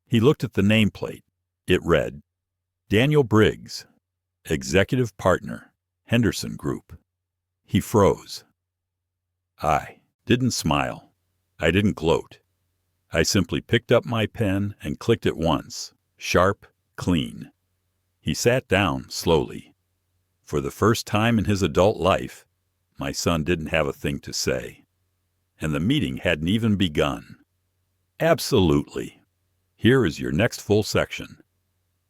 He looked at the nameplate. It read, Daniel Briggs, Executive Partner, Henderson Group. He froze. I didn't smile. I didn't gloat. I simply picked up my pen and clicked it once, sharp, clean. He sat down slowly. For the first time in his adult life, my son didn't have a thing to say. And the meeting hadn't even begun. Absolutely. Here is your next full section.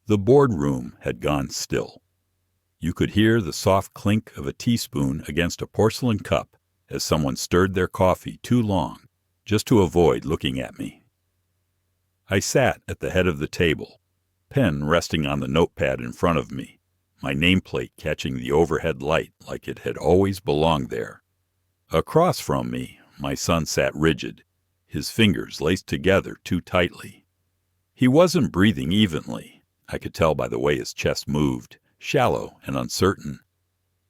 The boardroom had gone still. You could hear the soft clink of a teaspoon against a porcelain cup as someone stirred their coffee too long just to avoid looking at me. I sat at the head of the table, pen resting on the notepad in front of me, my nameplate catching the overhead light like it had always belonged there. Across from me, my son sat rigid, his fingers laced together too tightly. He wasn't breathing evenly. I could tell by the way his chest moved, shallow and uncertain.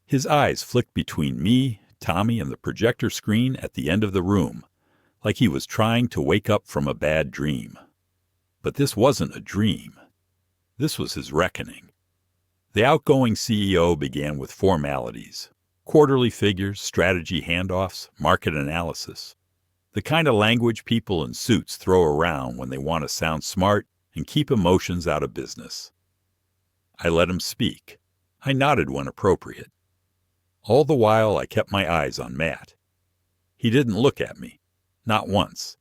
His eyes flicked between me, Tommy, and the projector screen at the end of the room, like he was trying to wake up from a bad dream. But this wasn't a dream. This was his reckoning. The outgoing CEO began with formalities, quarterly figures, strategy handoffs, market analysis, the kind of language people in suits throw around when they want to sound smart and keep emotions out of business. I let him speak. I nodded when appropriate. All the while, I kept my eyes on Matt. He didn't look at me, not once,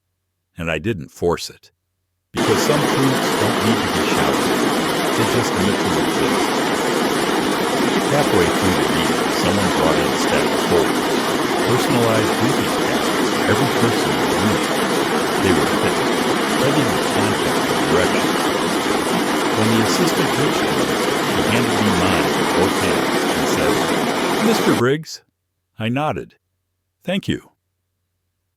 and I didn't force it, because some truths don't need to be shouted. They just need to exist. Halfway through the meeting, someone brought in a stack of folders, personalized greeting cards for every person in the room. They were thick, heavy with context and direction. When the assistant reached me, he handed me mine with both hands and said, "Mr. Briggs." I nodded. "Thank you."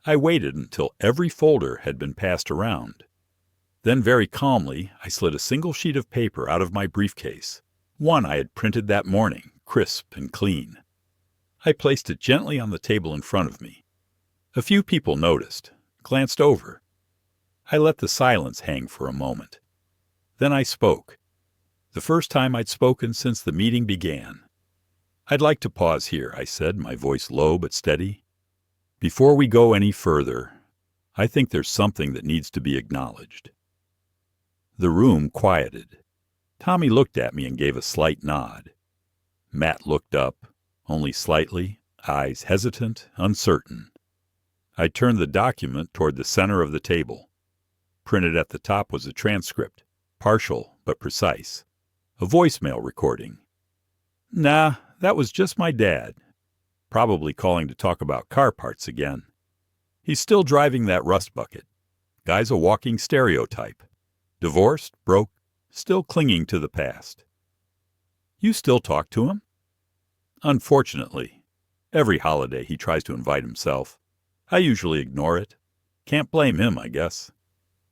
I waited until every folder had been passed around. Then very calmly, I slid a single sheet of paper out of my briefcase, one I had printed that morning, crisp and clean. I placed it gently on the table in front of me. A few people noticed, glanced over. I let the silence hang for a moment. Then I spoke. The first time I'd spoken since the meeting began. "I'd like to pause here," I said, my voice low but steady. "Before we go any further, I think there's something that needs to be acknowledged." The room quieted. Tommy looked at me and gave a slight nod. Matt looked up, only slightly, eyes hesitant, uncertain. I turned the document toward the center of the table. Printed at the top was a transcript, partial but precise. A voicemail recording. Nah, that was just my dad. Probably calling to talk about car parts again. He's still driving that rust bucket. Guy's a walking stereotype. Divorced, broke, still clinging to the past. You still talk to him? Unfortunately. Every holiday he tries to invite himself. I usually ignore it. Can't blame him, I guess.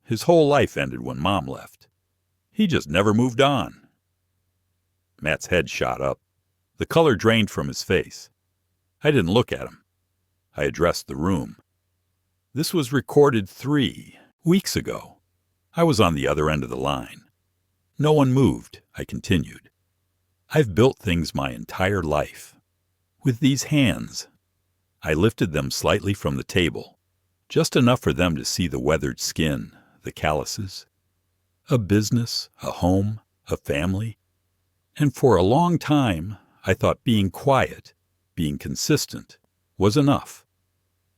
His whole life ended when Mom left. He just never moved on. Matt's head shot up. The color drained from his face. I didn't look at him. I addressed the room. This was recorded 3 weeks ago. I was on the other end of the line. No one moved, I continued. I've built things my entire life. With these hands. I lifted them slightly from the table, just enough for them to see the weathered skin, the calluses. A business, a home, a family. And for a long time, I thought being quiet, being consistent, was enough.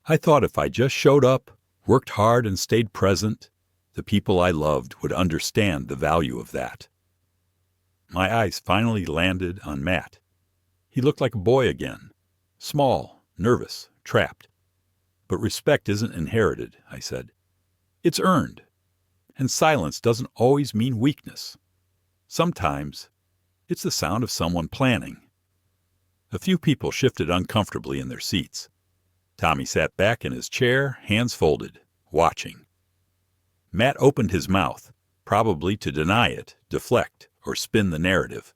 I thought if I just showed up, worked hard and stayed present, the people I loved would understand the value of that. My eyes finally landed on Matt. He looked like a boy again. Small, nervous, trapped. But respect isn't inherited, I said. It's earned. And silence doesn't always mean weakness. Sometimes, it's the sound of someone planning. A few people shifted uncomfortably in their seats. Tommy sat back in his chair, hands folded, watching. Matt opened his mouth, probably to deny it, deflect, or spin the narrative.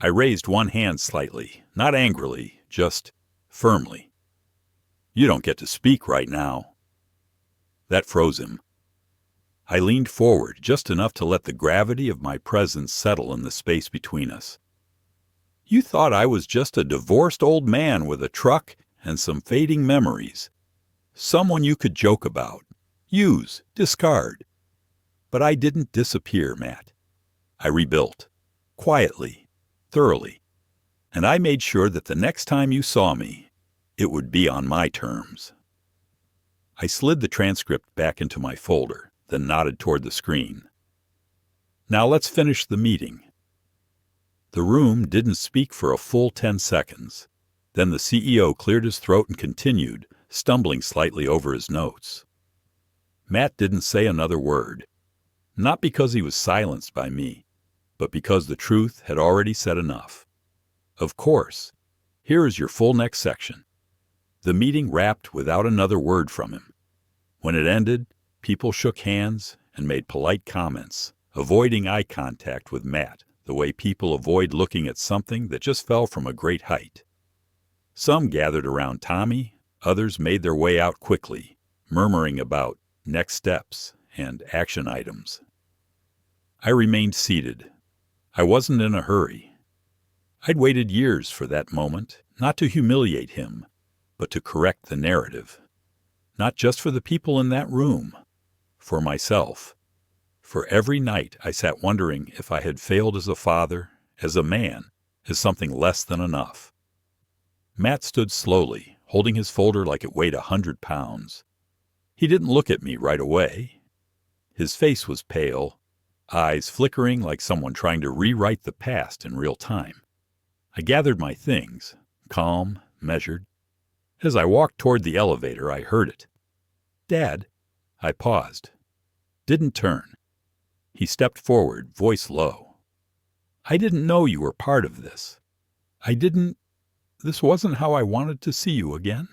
I raised one hand slightly, not angrily, just firmly. You don't get to speak right now. That froze him. I leaned forward just enough to let the gravity of my presence settle in the space between us. You thought I was just a divorced old man with a truck and some fading memories. Someone you could joke about, use, discard. But I didn't disappear, Matt. I rebuilt, quietly, thoroughly. And I made sure that the next time you saw me, it would be on my terms. I slid the transcript back into my folder, then nodded toward the screen. Now let's finish the meeting. The room didn't speak for a full 10 seconds. Then the CEO cleared his throat and continued, stumbling slightly over his notes. Matt didn't say another word. Not because he was silenced by me, but because the truth had already said enough. Of course, here is your full next section. The meeting wrapped without another word from him. When it ended, people shook hands and made polite comments, avoiding eye contact with Matt the way people avoid looking at something that just fell from a great height. Some gathered around Tommy, others made their way out quickly, murmuring about next steps and action items. I remained seated. I wasn't in a hurry. I'd waited years for that moment, not to humiliate him, but to correct the narrative. Not just for the people in that room, for myself. For every night I sat wondering if I had failed as a father, as a man, as something less than enough. Matt stood slowly, holding his folder like it weighed 100 pounds. He didn't look at me right away. His face was pale, eyes flickering like someone trying to rewrite the past in real time. I gathered my things, calm, measured. As I walked toward the elevator, I heard it. Dad. I paused. Didn't turn. He stepped forward, voice low. I didn't know you were part of this. This wasn't how I wanted to see you again.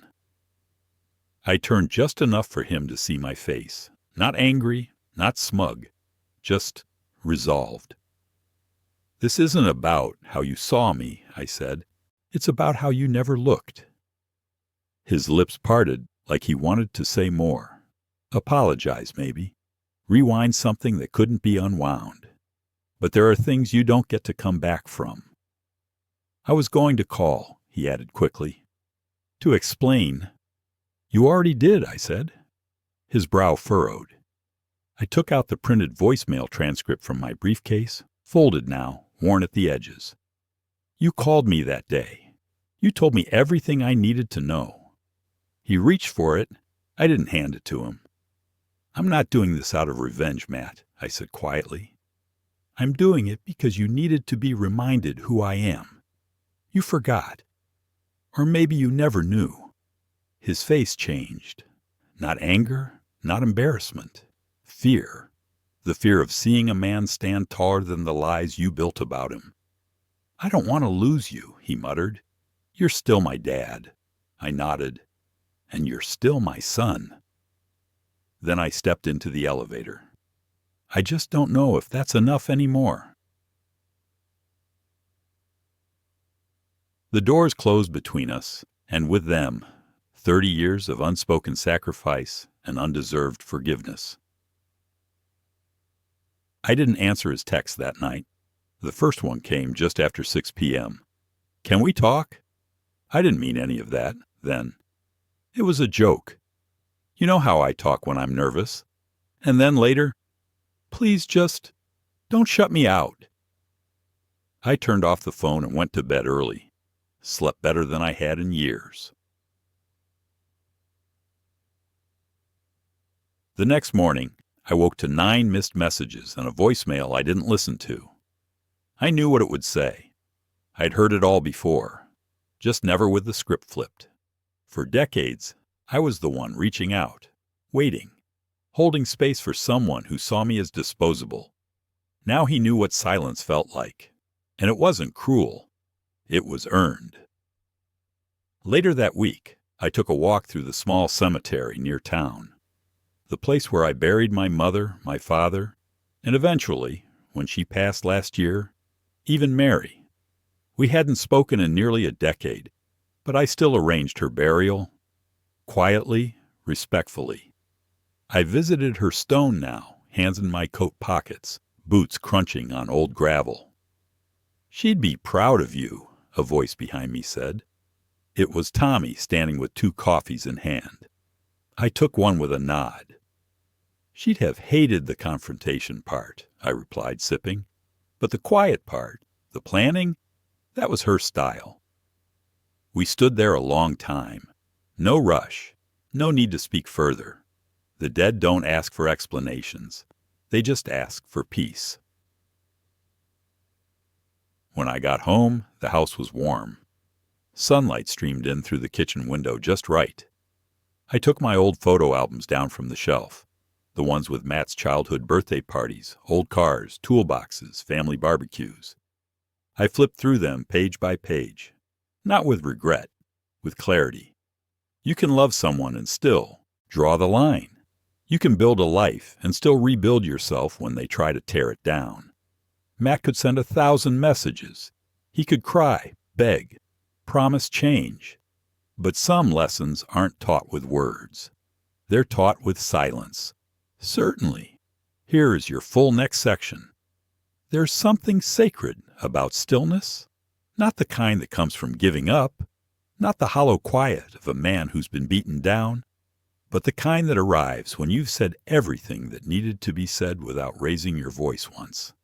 I turned just enough for him to see my face. Not angry, not smug, just resolved. This isn't about how you saw me, I said. It's about how you never looked. His lips parted like he wanted to say more. Apologize, maybe. Rewind something that couldn't be unwound. But there are things you don't get to come back from. I was going to call, he added quickly. To explain. You already did, I said. His brow furrowed. I took out the printed voicemail transcript from my briefcase, folded now, worn at the edges. You called me that day. You told me everything I needed to know. He reached for it. I didn't hand it to him. I'm not doing this out of revenge, Matt, I said quietly. I'm doing it because you needed to be reminded who I am. You forgot. Or maybe you never knew. His face changed. Not anger, not embarrassment. Fear. The fear of seeing a man stand taller than the lies you built about him. I don't want to lose you, he muttered. You're still my dad. I nodded. And you're still my son. Then I stepped into the elevator. I just don't know if that's enough anymore. The doors closed between us, and with them, 30 years of unspoken sacrifice and undeserved forgiveness. I didn't answer his text that night. The first one came just after 6 p.m. "Can we talk?" I didn't mean any of that then. It was a joke. You know how I talk when I'm nervous. And then later, "Please just don't shut me out." I turned off the phone and went to bed early. Slept better than I had in years. The next morning, I woke to 9 missed messages and a voicemail I didn't listen to. I knew what it would say. I'd heard it all before, just never with the script flipped. For decades, I was the one reaching out, waiting, holding space for someone who saw me as disposable. Now he knew what silence felt like. And it wasn't cruel. It was earned. Later that week, I took a walk through the small cemetery near town. The place where I buried my mother, my father, and eventually, when she passed last year, even Mary. We hadn't spoken in nearly a decade, but I still arranged her burial. Quietly, respectfully. I visited her stone now, hands in my coat pockets, boots crunching on old gravel. "She'd be proud of you," a voice behind me said. It was Tommy standing with 2 coffees in hand. I took one with a nod. "She'd have hated the confrontation part," I replied, sipping. "But the quiet part, the planning, that was her style." We stood there a long time. No rush, no need to speak further. The dead don't ask for explanations. They just ask for peace. When I got home, the house was warm. Sunlight streamed in through the kitchen window just right. I took my old photo albums down from the shelf, the ones with Matt's childhood birthday parties, old cars, toolboxes, family barbecues. I flipped through them page by page, not with regret, with clarity. You can love someone and still draw the line. You can build a life and still rebuild yourself when they try to tear it down. Matt could send 1,000 messages. He could cry, beg, promise change. But some lessons aren't taught with words. They're taught with silence. Certainly. Here is your full next section. There's something sacred about stillness. Not the kind that comes from giving up. Not the hollow quiet of a man who's been beaten down. But the kind that arrives when you've said everything that needed to be said without raising your voice once.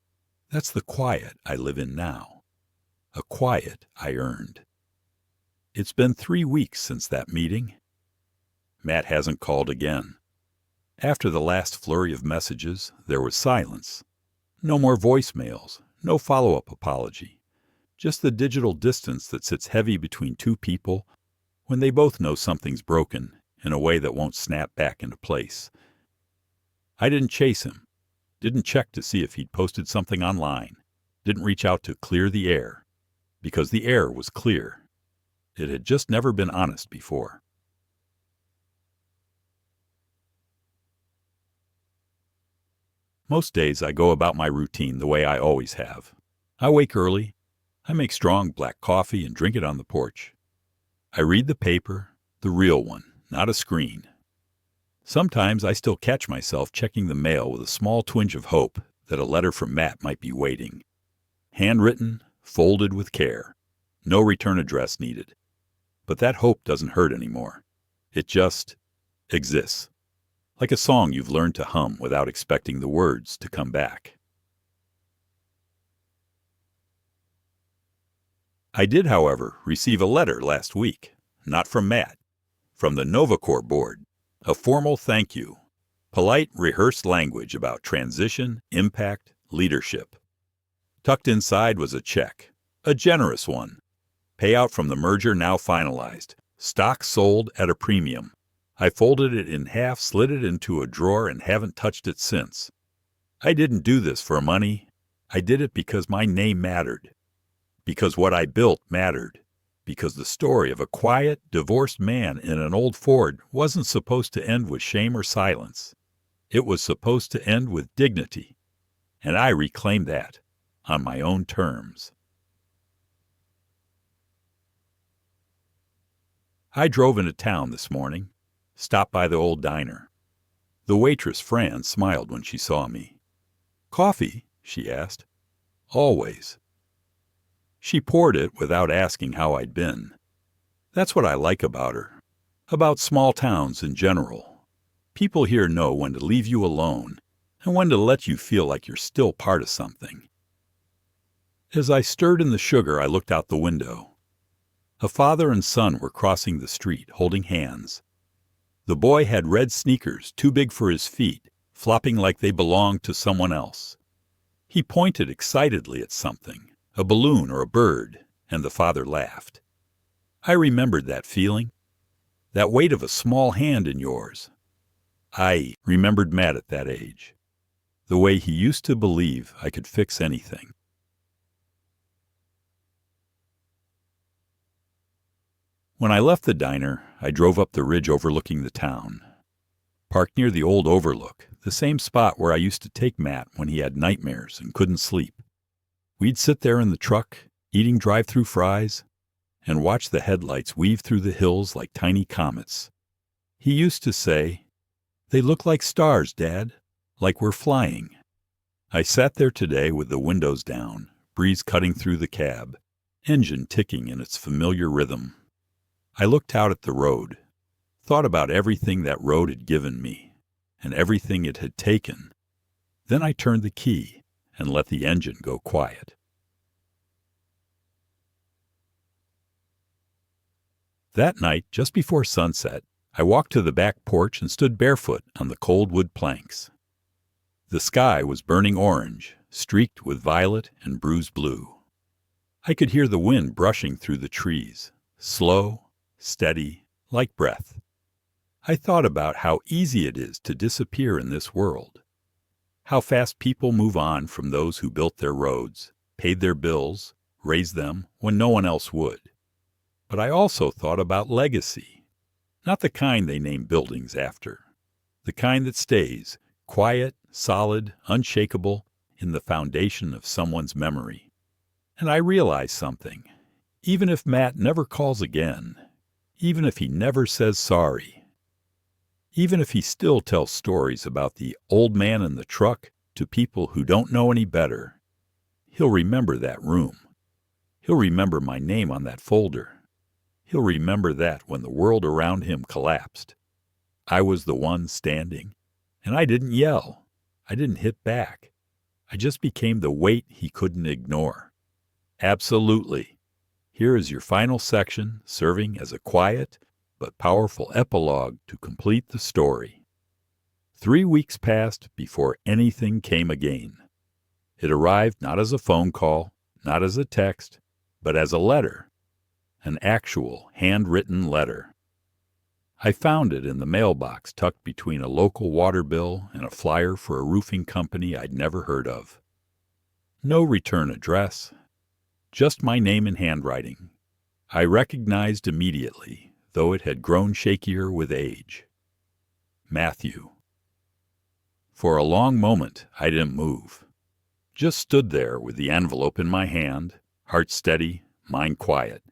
That's the quiet I live in now. A quiet I earned. It's been 3 weeks since that meeting. Matt hasn't called again. After the last flurry of messages, there was silence. No more voicemails, no follow-up apology. Just the digital distance that sits heavy between 2 people when they both know something's broken in a way that won't snap back into place. I didn't chase him. Didn't check to see if he'd posted something online. Didn't reach out to clear the air. Because the air was clear. It had just never been honest before. Most days I go about my routine the way I always have. I wake early. I make strong black coffee and drink it on the porch. I read the paper, the real one, not a screen. Sometimes I still catch myself checking the mail with a small twinge of hope that a letter from Matt might be waiting. Handwritten, folded with care. No return address needed. But that hope doesn't hurt anymore. It just exists. Like a song you've learned to hum without expecting the words to come back. I did, however, receive a letter last week. Not from Matt. From the NovaCore board. A formal thank you. Polite, rehearsed language about transition, impact, leadership. Tucked inside was a check. A generous one. Payout from the merger now finalized. Stock sold at a premium. I folded it in half, slid it into a drawer, and haven't touched it since. I didn't do this for money. I did it because my name mattered. Because what I built mattered. Because the story of a quiet, divorced man in an old Ford wasn't supposed to end with shame or silence. It was supposed to end with dignity. And I reclaimed that on my own terms. I drove into town this morning, stopped by the old diner. The waitress, Fran, smiled when she saw me. "Coffee?" she asked. "Always." She poured it without asking how I'd been. That's what I like about her, about small towns in general. People here know when to leave you alone and when to let you feel like you're still part of something. As I stirred in the sugar, I looked out the window. A father and son were crossing the street, holding hands. The boy had red sneakers too big for his feet, flopping like they belonged to someone else. He pointed excitedly at something, a balloon or a bird, and the father laughed. I remembered that feeling, that weight of a small hand in yours. I remembered Matt at that age, the way he used to believe I could fix anything. When I left the diner, I drove up the ridge overlooking the town. Parked near the old overlook, the same spot where I used to take Matt when he had nightmares and couldn't sleep. We'd sit there in the truck, eating drive-through fries, and watch the headlights weave through the hills like tiny comets. He used to say, "They look like stars, Dad, like we're flying." I sat there today with the windows down, breeze cutting through the cab, engine ticking in its familiar rhythm. I looked out at the road, thought about everything that road had given me, and everything it had taken. Then I turned the key and let the engine go quiet. That night, just before sunset, I walked to the back porch and stood barefoot on the cold wood planks. The sky was burning orange, streaked with violet and bruised blue. I could hear the wind brushing through the trees, slow, steady, like breath. I thought about how easy it is to disappear in this world, how fast people move on from those who built their roads, paid their bills, raised them when no one else would. But I also thought about legacy, not the kind they name buildings after, the kind that stays, quiet, solid, unshakable, in the foundation of someone's memory. And I realized something. Even if Matt never calls again, even if he never says sorry, even if he still tells stories about the old man in the truck to people who don't know any better, he'll remember that room. He'll remember my name on that folder. He'll remember that when the world around him collapsed, I was the one standing, and I didn't yell. I didn't hit back. I just became the weight he couldn't ignore. Absolutely. Here is your final section, serving as a quiet but powerful epilogue to complete the story. 3 weeks passed before anything came again. It arrived not as a phone call, not as a text, but as a letter, an actual handwritten letter. I found it in the mailbox tucked between a local water bill and a flyer for a roofing company I'd never heard of. No return address, just my name in handwriting. I recognized immediately, though it had grown shakier with age. Matthew. For a long moment, I didn't move. Just stood there with the envelope in my hand, heart steady, mind quiet.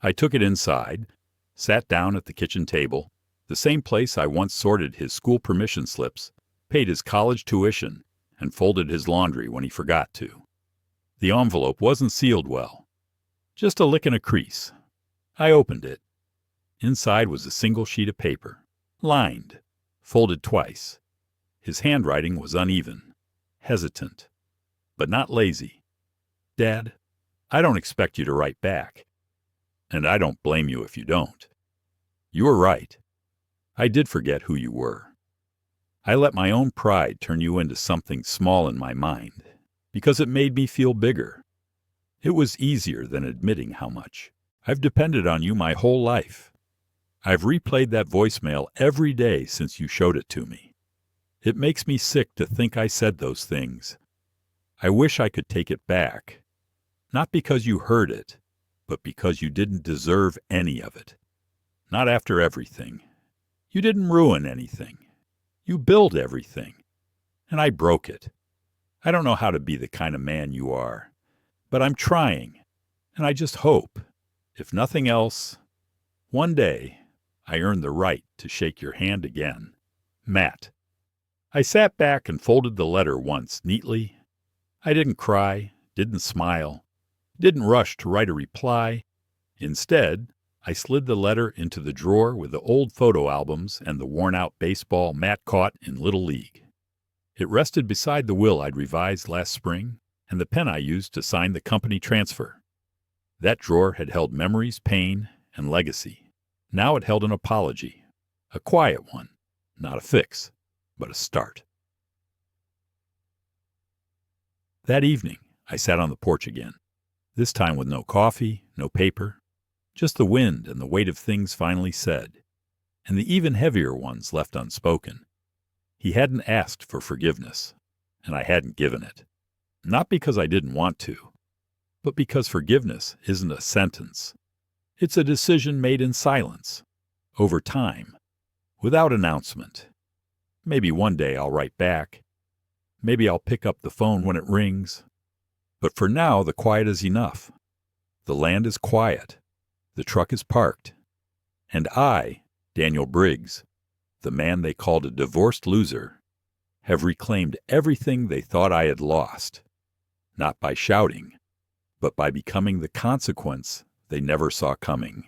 I took it inside, sat down at the kitchen table, the same place I once sorted his school permission slips, paid his college tuition, and folded his laundry when he forgot to. The envelope wasn't sealed well. Just a lick and a crease. I opened it. Inside was a single sheet of paper, lined, folded twice. His handwriting was uneven, hesitant, but not lazy. "Dad, I don't expect you to write back. And I don't blame you if you don't. You were right. I did forget who you were. I let my own pride turn you into something small in my mind, because it made me feel bigger. It was easier than admitting how much. I've depended on you my whole life. I've replayed that voicemail every day since you showed it to me. It makes me sick to think I said those things. I wish I could take it back. Not because you heard it, but because you didn't deserve any of it. Not after everything. You didn't ruin anything. You built everything. And I broke it. I don't know how to be the kind of man you are, but I'm trying. And I just hope, if nothing else, One day, I earned the right to shake your hand again. Matt. I sat back and folded the letter once neatly. I didn't cry, didn't smile, didn't rush to write a reply. Instead, I slid the letter into the drawer with the old photo albums and the worn-out baseball Matt caught in Little League. It rested beside the will I'd revised last spring and the pen I used to sign the company transfer. That drawer had held memories, pain, and legacy. Now it held an apology, a quiet one, not a fix, but a start. That evening, I sat on the porch again, this time with no coffee, no paper, just the wind and the weight of things finally said, and the even heavier ones left unspoken. He hadn't asked for forgiveness, and I hadn't given it. Not because I didn't want to, but because forgiveness isn't a sentence. It's a decision made in silence, over time, without announcement. Maybe one day I'll write back. Maybe I'll pick up the phone when it rings. But for now, the quiet is enough. The land is quiet. The truck is parked. And I, Daniel Briggs, the man they called a divorced loser, have reclaimed everything they thought I had lost. Not by shouting, but by becoming the consequence they never saw coming.